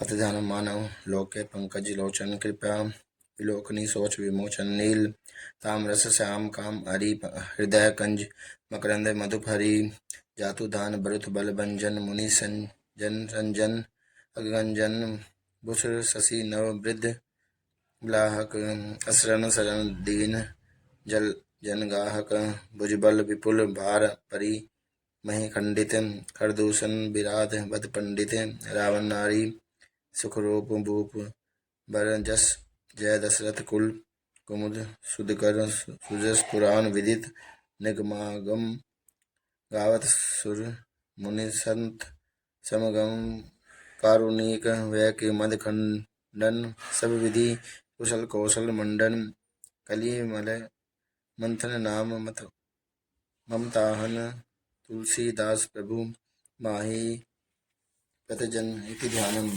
अत ध्यान मानव लोके पंकज लोचन कृपया विलोकनी सोच विमोचन नील ताम्रस श्याम काम हरि हृदय कंज मकरंद मधुप हरि जातु दान बरुत बल भंजन मुनि संजन रंजन अगंजन बुसर शशि नव वृद्ध ब्लाहक असरण शरण दीन जल जनगाहक भुजबल विपुल भार परि मही खंडित खरदूषण विराध बद पंडित रावण नारी सुखरूप भूप बर जस जय दशरथ कुल कुमुद सुधकर सुजस पुराण विदित निगमागम गावत सुर मुनि संत समगम कारुणिक वै के मद खंडन सब विधि कुशल कौशल मंडन कली मल मंथन नाम मत ममताहन तुलसीदास प्रभु माही प्रतिजन इति ध्यानम।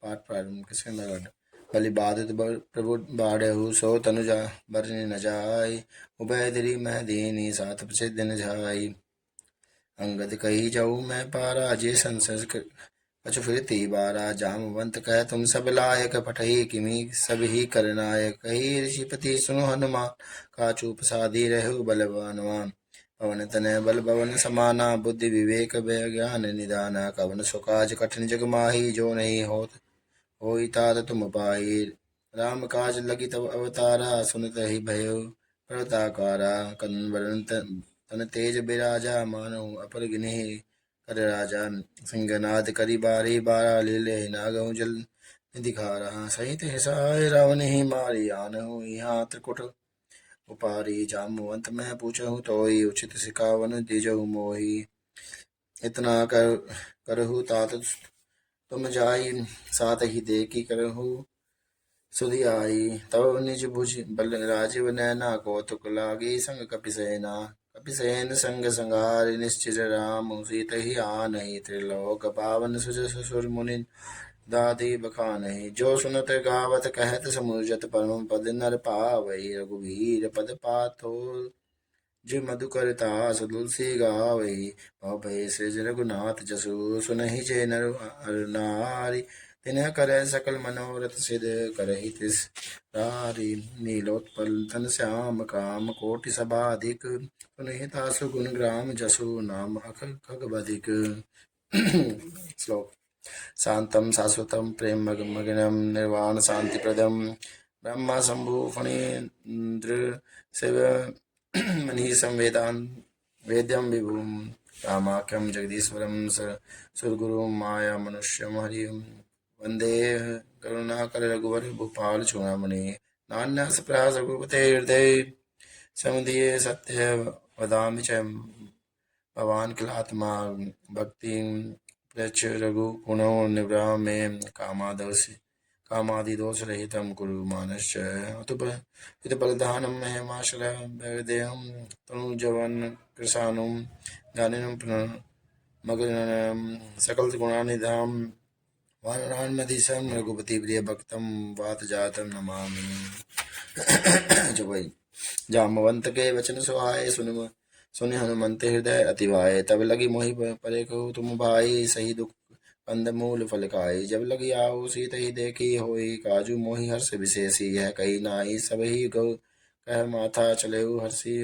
पाठ प्रारंभ। किसके बलि बाधित प्रभु बाढ़हु सो तनुजा बरनि न जाय उभय दिरि मह दीनी साथ प्रसिद्ध न जाय अंगद कही जाऊ मैं पारा जे संसस कछु फिरती बारा जामवंत कह तुम सब लायक पठही किमी सब ही करनायक कही ऋषिपति सुनो हनुमान काचू प्रसादी रहु बलवानवान पवन तनय बल भवन समाना बुद्धि विवेक ज्ञान निदाना कवन सुकाज कठिन जग माही जो नहीं होत होई तात तुम पाई राम काज लगी तब अवतारा सुनत ही भयो प्रताकारा कनवरन तन तेज बिराजा मानो अपर गिने कर राजा सिंहनाद करी बारी बारा लीले नागहु जल दिखारा सहित हिसाय रावण ही मारी आनहु यहाँ त्रिकुट उपारी जामवंत मैं पूछहु तोई उचित सिखावन दिजहु मोही इतना करहु तात तुम जाई साथ ही देखी करहु सुधि आई तब निज भुज बल राजीव नैना कौतुक लागी संग कपिसेन संग संहारि निश्चित राम सीत ही आनहि त्रिलोक पावन सुजस सुर मुनि दादी बखानहि जो सुनत गावत कहत समुझत परम पद नर पावई रघुवीर पद पाथो जी मधुकर तास तुलसी गावई भय सृज रघुनाथ जसु सुनहि जे नर नारी तिन्ह करे सकल मनोरथ सिद्ध करहि तिस रारी नीलोत्पल तन श्याम काम कोटि सभाधिक सुनहि तासु गुण ग्राम जसु नाम अख खगबधिक। श्लोक। शांतं शाश्वतं प्रेम मग्नं निर्वाण शांति प्रदम ब्रह्मा शंभु फणीन्द्र शिव मनीषं वेद्यं विभुं रामाख्यं जगदीश्वरं सुरगुरुं माया मनुष्यं हरिं वंदे करुणाकर रघुवर भूपाल चूड़ामणि नान्यास प्रयास रघुपते हृदय समुदीय सत्य वदामि च भवान् किलात्मा भक्ति प्रच रघु गुणो निवृह मे कामादि दोष रहितं कुरु मानश्च अतुप बलधानं महिमाशल भगदेहं तनुजवन कृशानुं ज्ञानिनं मगनं सकल गुणानिधाम वानरान्मधीशं रघुपति प्रिय भक्तं वात जातं नमामि। जो भाई जामवंत के वचन सुहाए सुनि हनुमंत हृदय अतिवाए तब लगी मोहि परे कहू तुम भाई सही दुख कंद मूल फल खाई जब लगी आओ सीत ही देखी होई काजू मोहि हर्ष विशेषी यह कही नाई सब ही गौ कह माथा चले हर्षी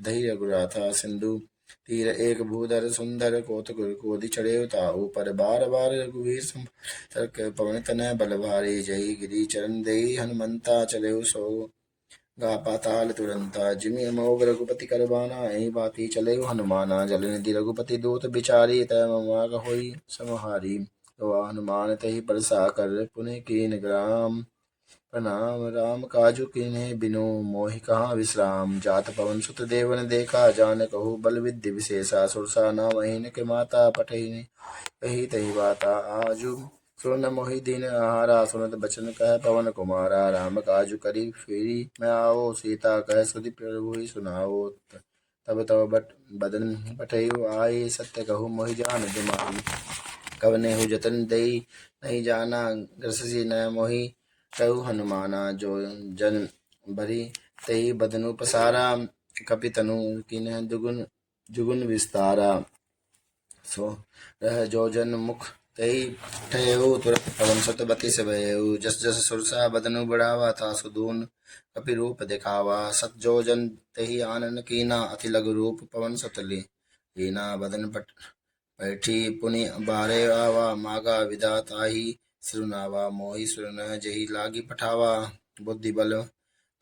धैर्य रघुराथा सिंधु तीर एक भूधर सुंदर कौतुक कोदि चढ़े ताऊ पर बार बार रघुवीर तर्क पवन तनय बल भारी जय गिरी चरण देई हनुमंता चले सो गा पाताल तुरंता जिमि अमोघ रघुपति करबाना यही बाती चले हनुमाना जल निधि रघुपति दूत बिचारी तय ममाग होई समहारी तो हनुमान तही बरसा कर पुण्य कीन ग्राम प्रणाम राम काजु कीन्हे बिनु मोहि कहाँ विश्राम जात पवन सुत देवन देखा जान कहू बल विद्य विशेषा सुरसा नाम अहीन के माता पठही कही तही बाता आजु सुन मोहि दीन आहारा सुनत बचन कह पवन कुमारा राम काजु करी फेरी मैं आओ सीता कह सुधि प्रभु ही सुनाओ तब तब बदन पठयु आए सत्य कहू मोहि जान दिमाही कवने हु जतन दई नहीं जाना ग्रससी न मोहि कहु हनुमाना जो जन भरी तही बदनु पसारा कपि तनु किन्ह दुगुन जुगुन विस्तारा सो रह जो जन मुख तई ठहु तुरत पवन सुत बति से भयउ। जस जस सुरसा बदनु बढ़ावा, तासु दून कपि रूप दिखावा। सत जो जन तही आनन कीना, अति लघु रूप पवन सुत लीना। बदन पट बैठी पुनि बारे आवा, मागा विदा ताही सिरुनावा। मोहि सुर न जही लागी पठावा, बुद्धि बल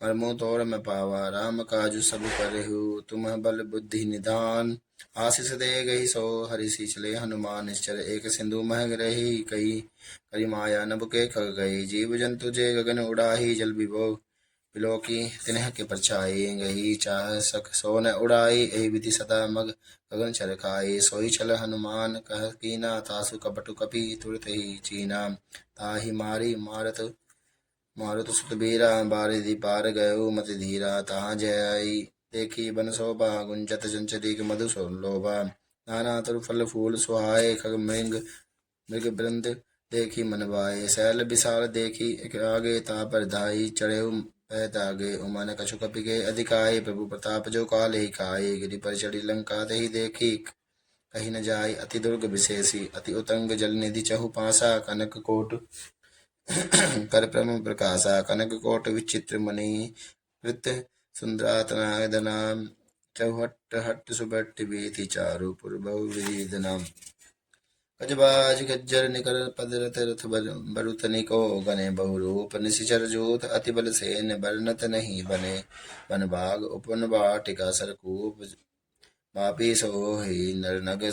मरमु तोर में पावा। राम काजु सब करहु, तुम बल बुद्धि निधान। आशीष दे गई सो हरि सींचले हनुमान। निश्चर एक सिंधु मह रही, कही करी माया नभ के खग गई। जीव जंतु जे गगन उड़ाही, जल विभो बिलोकी तिन्ह के परछाई। गही चाह सक सो न उड़ाई, एहि विधि सदा मग गगन चर खाई। सोई छल हनुमान कह कीना, तासु कपटु कपि तुरत ही चीना। ताहि मारी मारुत सुत बीरा, बारिधि पार गयो मति धीरा। तहाँ जय देखी बन शोभा, गुंजत चंचरीक मधु लोभा। नाना तुर फल फूल सुहाए, खग मृग मृग वृंद देखी मन भाए। शैल विशाल देखी एक आगे, तापर धाई चढ़े पै तागे। उमन कछु कपि के अधिकाई, प्रभु प्रताप जो काल ही खाए। गिरि पर चढ़ी लंका तही देखी, कहीं न जाय अति दुर्ग विशेषी। अति उतंग जल निधि चहु पासा, कनक कोट कर प्रम प्रकाशा। कनक कोट विचित्र मणि कृत सुंदरातनायदना। चौहट हट सुबट बीति, चारु पुर बहु विधि। गजबाज गज्जर निकर पदरत रथ बरुत निको गने। बहुरूप निशिचर जोत, अति बल सेन बरनत नहीं बने। वन भाग उपवन वाटिका, सरकूप बापी सोहि। नर नग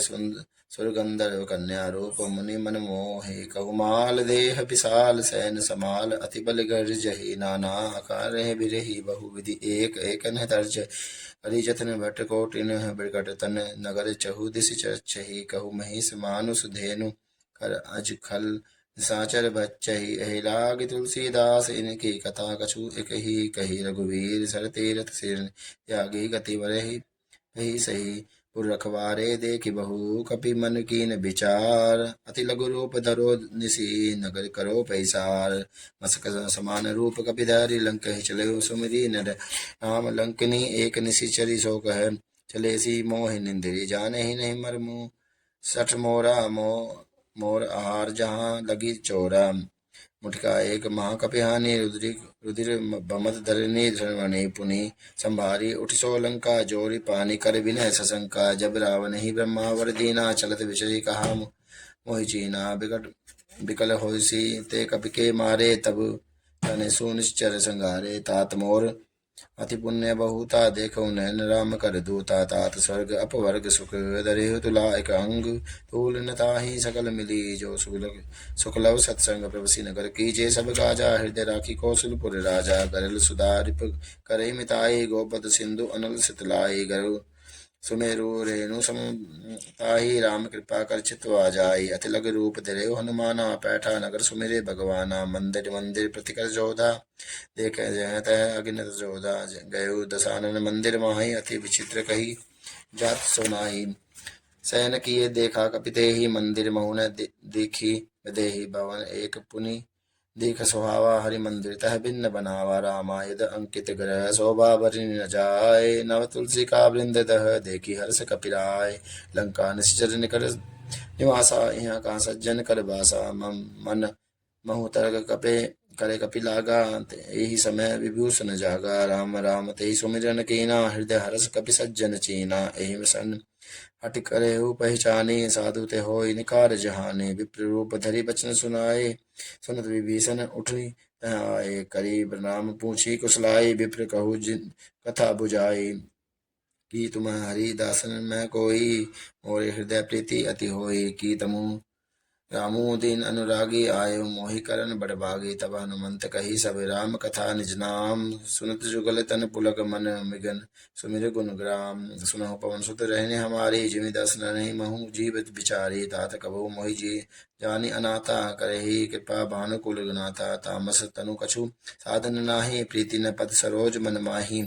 सुरगंधर्व कन्या, रूप मुनि मन मोहि। कहुमाल देह विशाल, सैन समाल अति बल गर्जहि। नाना आकार बिरहि, बहु विधि एक एकन तर्ज। करी जतन भट कोटिन बिकट तन, नगर चहु दिशि चरछहि। कहु महिष मानुष धेनु, कर अज खल साचर बच्चहि। एहि लागी तुलसीदास, इनकी कथा कछु एक ही कही। रघुवीर सर तीरथ सिर, त्यागी गति बरहि ही सही। पुर रखवारे देखि बहु, कपि मन कीन विचार। अति लघु रूप धरो निसी, नगर करो पैसार। मसक समान रूप कपिधारी, लंक ही चले सुमिरी नर। राम लंकनी एक निशिचरी, सो कह चले सी मोहि निंदिरी। जाने ही नहीं मरमु सठ मोरा, मोर आहार जहाँ लगी चोरा। मुठिका एक महाकपिहानि, रुधिर बमत धरनी। धरवणी पुनि संभारी, उठ सो लंका जोरी पानी। कर विनय सशंका, जब रावण ही ब्रह्मावर दीना। चलत विषय कहा मोहि चीना, बिकल होइसी ते कपि के मारे। तब तने सुनिश्चर संगारे, तात मोर अति पुण्य बहुता। देखो नैन राम कर दूता, तात स्वर्ग अपवर्ग सुख। दरेहु तुला एक अंग, तूल न ताहि सकल मिली। जो सुखलव सत्संग प्रभु नगर कीजे। सब काजा हृदय राखी, कौशलपुर राजा। गरल सुधारिप करई मिताई, गोपद सिंधु अनल सितलाई। गरु सुमेरु रेणु सम ताहि, राम कृपा कर चितवा जाई। अति लग रूप धरे हनुमाना, पैठा नगर सुमिरे भगवाना। मंदिर मंदिर प्रतिकर जोधा, देखे जय तह अगिनत जोधा। गयो दशानन मंदिर माही, अति विचित्र कही जात सुनाई। शयन किए देखा कपितेहि, मंदिर महुन देखी देहि। भवन एक पुनि देख सुहावा, हरि मंदिर तह भिन्न बनावा। रामायद अंकित ग्रह, शोभा बरनि न जाय। नव तुलसी का वृंद दह, देखी हर्ष कपिराय। लंका निश्चर निकर निवासा, यहाँ का सज्जन कर बासा। मन महु तरग कपे करे कपि लागा, यही समय विभूषण जागा। राम राम तेहि सुमिरन कीना, हृदय हर्ष कपि सज्जन चीना। एहि सन हट करेहु पहचानी, साधु ते होय निकार जहानी। विप्र रूप धरि बचन सुनाए, सुनत विभीषण उठि तह आए। करी प्रणाम पूछी कुशलाई, विप्र कहु जिन कथा बुझाई। की तुम हरि दासन में कोई, मोरे हृदय प्रीति अति होई। की तमु रामू दीन अनुरागी, आयो मोहि करन बड़ भागी। तब हनुमंत कही सब राम कथा, निज नाम सुनत जुगल तन पुलक। मन मिगन सुमिर गुण ग्राम, सुनहु पवन सुत रहने हमारी। जिमि दस नहीं महु जीवित बिचारी, तात कबहु मोहि जी जानी अनाथा। करही कृपा भानुकुल गुनाथा, तामस तनु कछु साधन नाही। प्रीति न पद सरोज मन माही,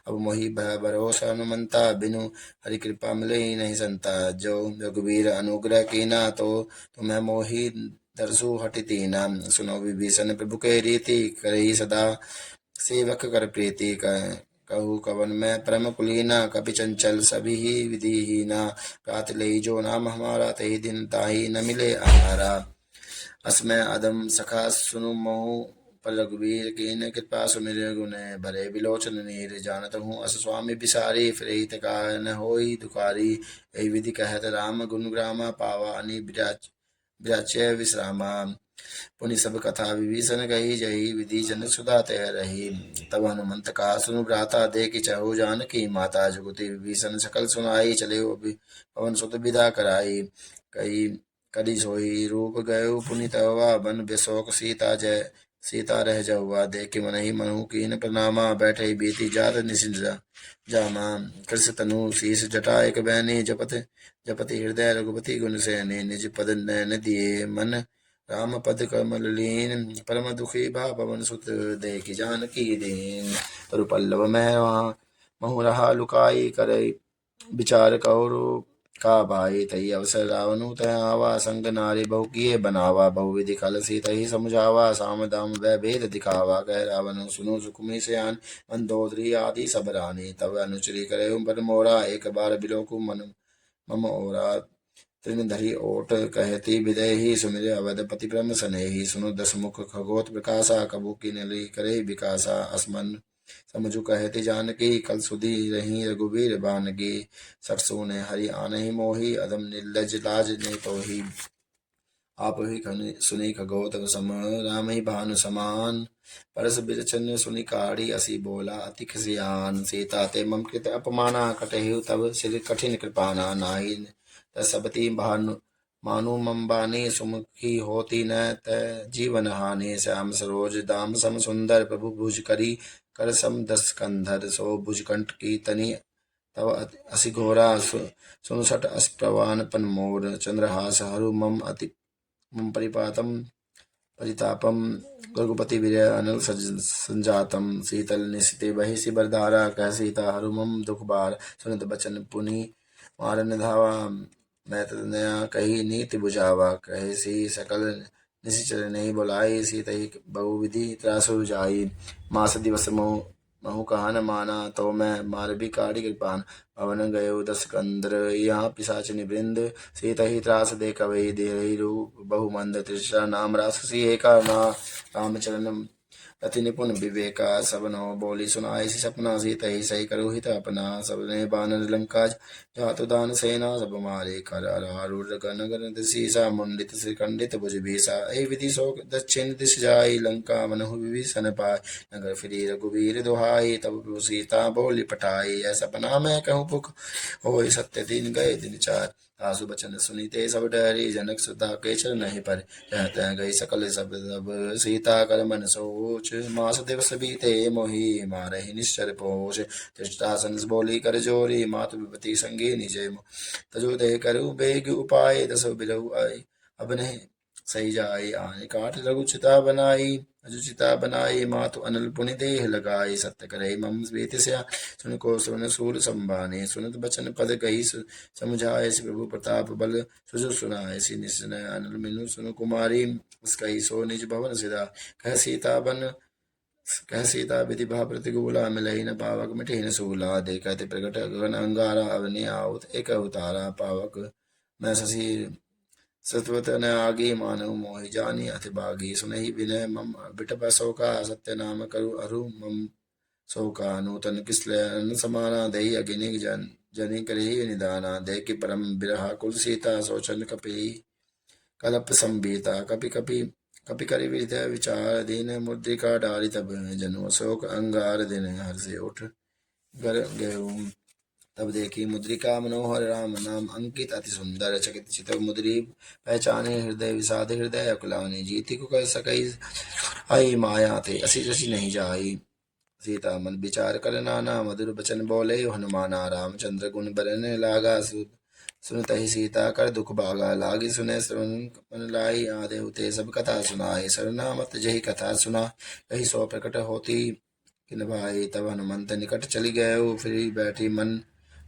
अब मोहि भय भरोसा हनुमंता। बिनु हरि कृपा मिले ही नहीं संता। जो रघुवीर अनुग्रह कीना, तो तुम्हें मोहि दरसु हटि तीना। सुनो विभीषण प्रभु के रीति, करही सदा सेवक कर प्रीति। कहू कवन में परम कुलीना, कपि चंचल सभी ही विधिहीना, प्रात ले जो नाम हमारा, तही दिन ताही न मिले आहारा। असमय अदम सखा सुनु मोहु, पर रघुवीर कीन कृपा सुमिर गुण, भरे बिलोचन नीर जानत हूँ अस स्वामी बिसारी, फिर न होई दुखारी। यही विधि कहत राम गुण ग्रामा, पावा अनि विराच्य विश्रामा। पुनि सब कथा विभीषण कही, जही विधि जनक सुधा तह रही। तब हनुमंत कहा सुनु भ्राता, देख चहु जानकी माता, जुगति विभीषण सकल सुनाई, चले पवन सुत विदा कराई। कई करी सोई रूप गयो पुनि तवा, बन बेशोक सीता जय सीता रह जाऊआ, देख मन ही मनहु कीन प्रणामा, बैठे बीती जात निसिंजा जामा। कृष तनु शीस जटा एक बैनी, जपति हृदय रघुपति गुण सैनी, निज पद नयन दिए मन, राम पद कमल लीन, परम दुखी भा पवन सुत, देखि जानकी दीन। तरु पल्लव मैं महु रहा लुकाई, करे विचार कौरु का भाई, तही अवसर रावणु तय आवा, संग नारी बहु किए बनावा, बहुविधि खल सीत ही समुझावा, साम दाम वै भेद दिखावा। कह रावण सुनो सुखमी सयान, मंदोदरी आदि सब रानी, तब अनुचरी करे बन मोरा, एक बार बिलोकु मन मम ओरा। तृण धरी ओट कहती विदेही, सुमिर अवधपति ब्रह्म सनेही, सुनो दस मुख खगोत प्रकाशा, कबू की नली करे विकासा। असमन समझु कहती जानकी, कल सुधी रही रघुवीर बानगी, सठ सुने हरि आनहि मोही, अदम निर्लज लाज नहीं तोही। आप ही सुनी खगोत सम, राम ही भानु समान, परस बिरचन सुनि काढ़ी, असी बोला अति खिसियान। सीता ते मम कृत अपमाना, कटहु तब सिर कठिन कृपाना, नाहि सबती भानु मानु मम बानी, सुमुखी होती न त जीवन हानि। श्याम सरोज दाम सम सुंदर, प्रभु भुज करी कर सम दस कंधर, सो भुज कंठ की तनि तव असी घोरा, सुनु सट अस प्रवान पन मोर। चंद्रहास हरु मम अति मम परिपातम परितापम, रघुपति विरय अनल संजातम। शीतल निशिते बहि सिबरधारा, कह सीता हरु मम दुख बार, सुनत बचन पुनि मारन धावा। मैं तनया कही नीति बुझावा, कहे सी सकल निशिचर नहीं बुलाई, सीत ही बहुविधि त्रासु जाई। मास दिवस महु कहा न माना, तो मैं मार भी काढ़ी कृपान। पवन गयो दस कंदर, यहाँ पिशाचिनी वृंद, सीत ही त्रास दे कवि दे रूप बहु मंद। तृषा नाम राक्षसी एका ना, रामचरण अति निपुण विवेका, सब नो बोली सुनाई सी सपना, सीत ही सही करो हित अपना। सबने बानर लंका जातु दान सेना, सब मारे कर आरूढ़ गण गण दिशीसा, मुंडित श्रीखंडित भुज भीसा। ऐ विधि शोक दक्षिण दिश जाई, लंका मनहु विभीषण पाय, नगर फिरी रघुवीर दुहाई। तब प्रभु सीता बोली पठाई, ऐसा सपना मैं कहूँ पुख, होय सत्य दिन गए दिन चार। आसु बचन सुनीते सब डरी, जनक सुता के चरण ही पर, कहते गई सकल सब तब सीता कर मन सोच। मास दिवस बीते मोहि, मारहि निश्चर पोष। धृष्टासन बोली कर जोरी, मातु विपति संगी निजे तजो दे करु बेग उपाय, दस बिरहु आई अब नहीं सही जाई। आने काट लघु चिता बनाई, अजुचिता बनाई, मातु अनल पुनि देह लगाई। सत्य करे मम प्रीति स्या, सुन को सुन सूर संबाने, सुनत बचन पद कही समुझाए। प्रभु प्रताप बल सुजु सुनाए, सी निश्चय अनल मिनु सुन कुमारी, उसकई सो निज भवन सिधा। कह सीता बन कह सीता विधि भा प्रतिकूला, मिलई न पावक मिटहि न सूला। देखत प्रगट गगन अंगारा, अवनि आवत एक अवतारा। पावक मैं शशि सत्वत न आगी, मानव मोहि जानी अति बागी। सुनहि विनय मम बिटप शोका, सत्य नाम करु अरु मम शोका। नूतन किसलयन समाना, दही अगिनि जनि करहि निदाना। देखि परम बिरहा कुल सीता, सोचन कपि कलप संबीता। कपि करि हृदय विचार, दीन मुद्रिका डारी तब जनु। अशोक अंगार दिन हर्षे उठ गर गयो, तब देखी मुद्रिका मनोहर, राम नाम अंकित अति सुंदर। चकित चित मुद्री पहचाने, हृदय विषाद हृदय अकुलाने। जीति को कह सकई आई, माया थे असी जसी नहीं जाई। सीता मन विचार कर नाना, मधुर बचन बोले हनुमाना। रामचंद्र गुण बरन लागा, सुनत ही सीता कर दुख भागा। लागी सुने श्रवण मन लाई, आधे उते सब कथा सुनाए। सरनामत जही कथा सुना, कही सो प्रकट होती किन भाई। तब हनुमंत निकट चली गयो, फिर बैठी मन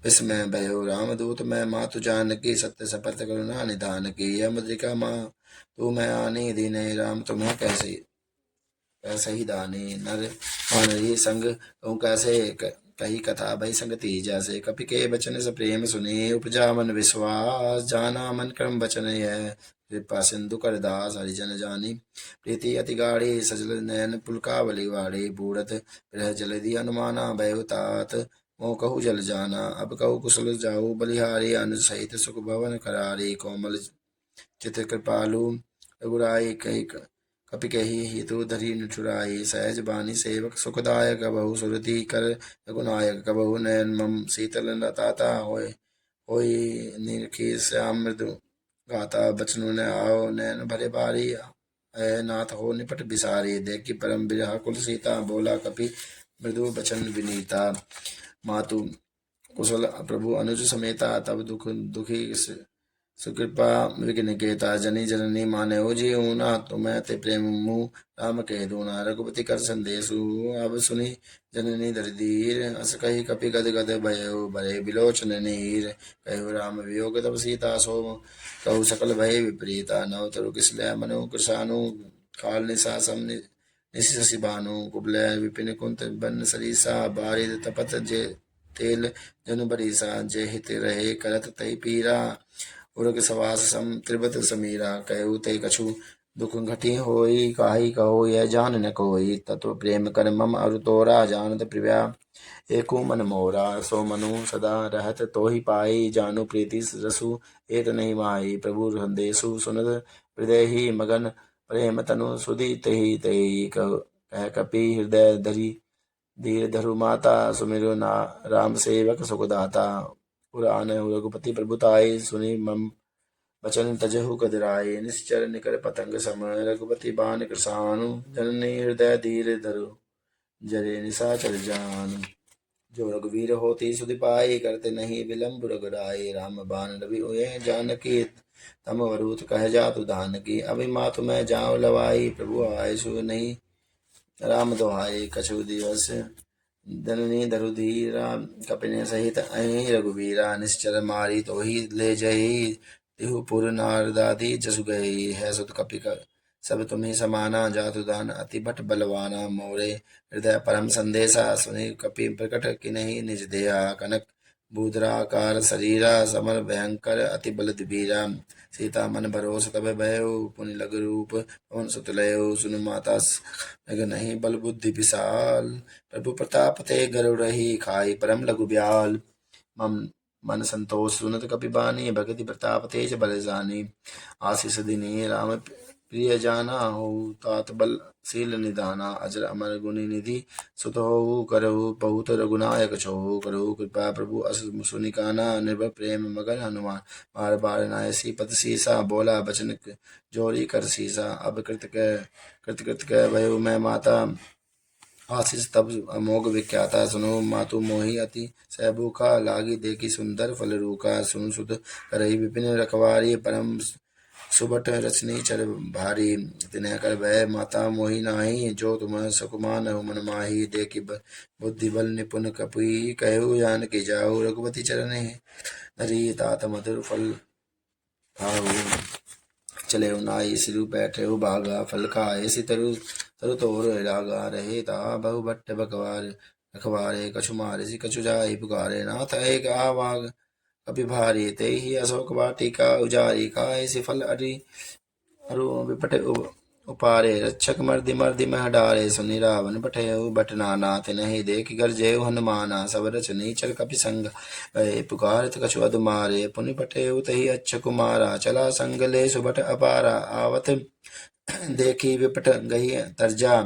विस्मय भयो। रामदूत मैं मातु जानकी, सत्य सपथ करुणा निधान की। यह मुद्रिका माँ तू मैं आनी, दीने राम तुम्हें कैसे कैसे ही दानी। नर वानरी संग कहूँ कैसे कही कथा भई संगति जैसे कपि के बचन से प्रेम सुने उपजा मन विश्वास जाना मन क्रम बचन यह कृपा सिंधु कर दास हरिजन जानी प्रीति अति गाढ़ी सजल नयन पुलकावली वाड़ी बूढ़त ग्रह जलधि अनुमाना बहुतात मोह कहु जल जाना अब कहु कुशल जाऊ बलिहारी अनुज सहित सुख भवन करारी कोमल चित कृपालु रघुराई कई कपि कही हेतु धरी निठुराई सहज बानी सेवक सुखदायक बहु सुरति कर रघुनायक कबहु नयन मम शीतल लताता होय निरखी श्याम मृदु गाता बचनु न आओ नयन भरे बारी अय नाथ हो निपट बिसारी देखी परम बिरहा कुल सीता बोला कपि मृदु बचन विनीता मातु कुशल प्रभु अनुज समेता तब दुखी सुकृपा विघ्न केता जनी जननी माने ओ जी ऊना तुम्हें ते प्रेम मुँह राम कह दूना रघुपति कर संदेशु अब सुनी जननी धरधीर अस कही कपि गद गद भयो भरे बिलोचन नीर कहो राम वियोग तब सीता सो कहु सकल भय विपरीता नव तरु किसलय मनु कृषानु काल निशा सम निशि भानु कुबलय विपिन कुंत बन सरीसा बारिद तपत जे तेल जनु बरीसा जे हित रहे करत तई पीरा उरग सवास सम त्रिबत समीरा कहु ते कछु दुख घटी होई काहि कहो यह जान न कोई तत्व प्रेम कर मम अरु तोरा जानत प्रिया एको मन मोरा सो मनु सदा रहत तो ही पाई जानु प्रीति रसु एक नहीं माई प्रभु संदेशु सुनत हृदय ही मगन प्रेम तनु सुधि तेहि तेहि कह कपि हृदय धरी धीर धरु माता सुमिरु ना राम सेवक सुखदाता पुराण रघुपति प्रभुताई सुनी मम बचन तजहु कदराए निश्चर निकर पतंग सम रघुपति बान कृषाणु जननी हृदय धीर धरु जरे निशाचर जान जो रघुवीर होती सुधि पाई करते नहीं विलंब रघुराई राम बान रवि उये जानकी तम वरुत कह जातु दान की अभी मातु मैं जाऊं लवाई प्रभु आय सु नहीं राम दोहाई कछु दिवस जननी धरुधीरा कपिने सहित अहि रघुवीरा निश्चर मारी तो ही ले जही तिहु पुर नारदादी जसु गई है सुत कपि सब तुम्हें समाना जातु दान अति भट बलवाना मोरे हृदय परम संदेशा सुनि कपि प्रकट कि नहीं निज देहा कनक बूधराकार शरीरा समर भयंकर अति बल दिबीरा सीता मन भरोस तब भयो पुनि लग रूप पवन सुत लयो सुन माता लग नहीं बल बुद्धि विशाल प्रभु प्रताप ते गरुड़ रही खाई परम लघु ब्याल मम मन संतोष सुनत कपि बानी भगति प्रताप तेज बल जानी आशीष दिनी राम प्रिय जाना हो तात बल शील निदाना अजर अमर गुणी निधि सुत हो करहु बहुत रघुनायक छो करहु कृपा प्रभु अस सुनिकाना निर्भर प्रेम मगन हनुमान बार बार नायसी पत सीसा बोला बचन जोरी कर सीसा अब कृत कह भयो मैं माता आशीष तब अमोघ विख्याता सुनो मातु मोहि अति सहभूखा लागी देखी सुंदर फल रूखा सुन सुत करही विपिन रखवारी परम सुबट रचनी चर भारी तिन्ह कर भय माता मोहि नाही जो तुम सुकुमान हो मन माही देखी बुद्धि बल निपुण कपी कहु जान की जाऊ रघुपति चरण धरी तात मधुर फल खाऊ चले नाई सिरु बैठे भागा फल खाए सि तरु तरु तोर लागा रहे ता बहु भट्ट बकवार रखवारे कछु मारे सि कछु जाई पुकारे नाथ एक आवाग कपि भारी ते ही अशोक वाटिका उजारी खाए सि फल अरु विपट उपारे रक्षक मर्दि मर्दि मह डारे सुनि रावण पठेउ बट नाना तिनहि देख घर जय हनुमाना सब रचनी चल कपि संग भय पुकारत कछु अधु मारे पुनि पठेउ तहि अच्छ कुमारा चला संग ले सुबट अपारा आवत देखी विपट गही तरजा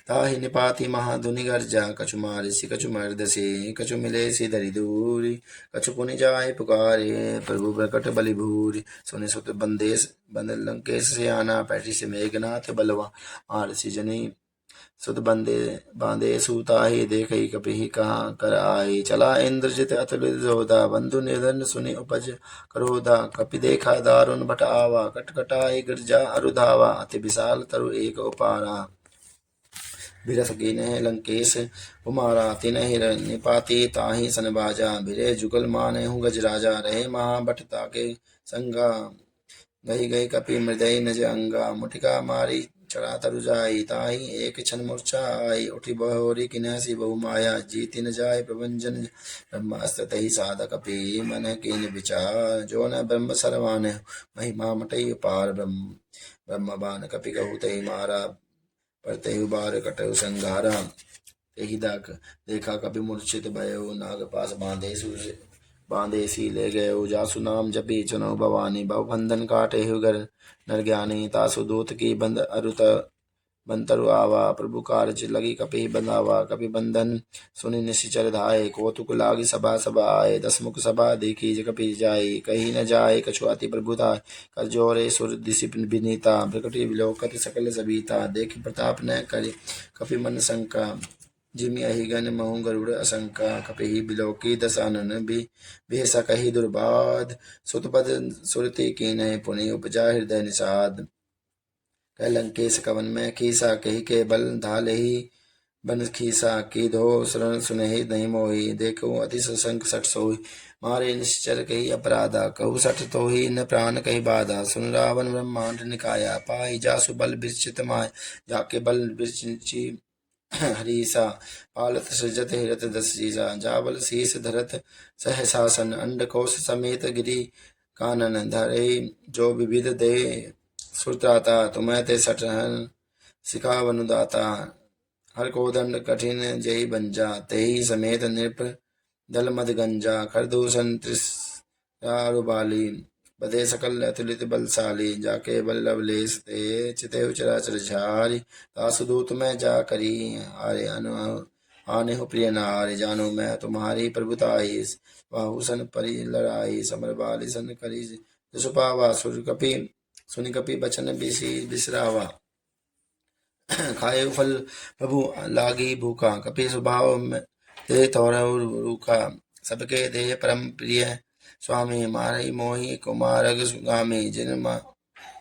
ताहि निपाति महाधुनि गर्जा कछु मारिसि कछु मर्दसि कछु मिलेसि धरि दूरी कछु पुनि जाय पुकारे प्रभु प्रकट बलि भूरि सुनि सुत बंदेश बंद लंकेश से आना पैठी से मेघनाथ बलवा मारसी जनी सुत बंदे बांधे सूताहि देखई कपिहि कहाँ कर आई चला इंद्रजित अतुलित जोधा बंधु निर्धन सुनि उपज क्रोधा कपि देखा दारुण भट आवा कटकटाई गिरजा अरुधावा अति विशाल तरु एक उपारा बिरस कीने लंकेश कुमारा तिनहि निपाति ताहि सन बाजा भिरे जुगल माने हूँ गज राजा रहे महाभट ताके संगा गई गई कपि मृदय नज अंगा मुटिका मारी चढ़ा तरु जाई, ताही एक छन मूर्छा आई, उठी बहोरी किन्हसी बहु माया, जीति न जाय प्रभंजन ब्रह्मास्त्र तही साधक पी, मन कीन विचार, जो न ब्रह्म सर्वान महिमा मटई पार, ब्रह्म बान कपि कहु तही मारा, पर तेहु बार कटहु संघारा, तेहि देखा कपि मूर्छित भयो, नाग पास बांधे सी ले गयो, जासु नाम जपी चुनो भवानी, भव बंधन काटे गर नर ज्ञानी, तासु दूत की बंद अरुत बंतरु आवा, प्रभु कार्य लगी कपि बंधावा, कपि बंधन सुनि निशिचर धाये, कौतुक लागी सभा सभा आए, दसमुख सभा देखी कपि जाई, कहीं न जाए कछु अति प्रभुता, कर जोरे सुर दिशि विनीता, प्रकटि विलोकत सकल सबीता, देखि प्रताप न करि कपि मन शंका, जिमि अहिगन महु गरुड़ असंका, कपिहि बिलोकी दसानन बेस कही दुर्बाध, सुतपद सुरति कीनहि पुनि उपजा हृदय निषाद, कह लंकेश कवन में खीसा, कही के बल धालेहि बन खीसा, की धो शरण सुनहि नहीं मोहि, देखो अति संक सठ सोहि, मारे निश्चर कही अपराधा, कहु सठ तो ही न प्राण कही बाधा, सुन रावण ब्रह्मांड निकाया, पाई जासु बल विचित माय, जाके बल विचिची हरीसा, पालत सृजत हिरत दसीसा, जाबल शीस धरत सहसासन, अंडकोश समेत गिरी कानन, धरे जो विविध दे सुरत्राता, तुम्हें ते सठहन सिखावनुदाता, हर को दंड कठिन जय बंजा, तेहि समेत नृप दल मद गंजा, खरदूषण त्रिशारुबाली, बधे सकल अतुलित बलशाली, जाके बल लवलेश ते चिते चराचर झारी, तासु दूत में जा करी आरे आने हो प्रिय नारी, जानो मैं तुम्हारी प्रभुताई, बाहुसन परि लड़ाई, समर बाली सन करी जसुपावा, सुर कपि सुनि कपि बचन बिसरावा, खाए फल प्रभु लागी भूखा, कपि स्वभाव में दे तोरहु रूखा, सबके देह परम प्रिय स्वामी, मारहि मोहि कुमारग सुगामी, जिन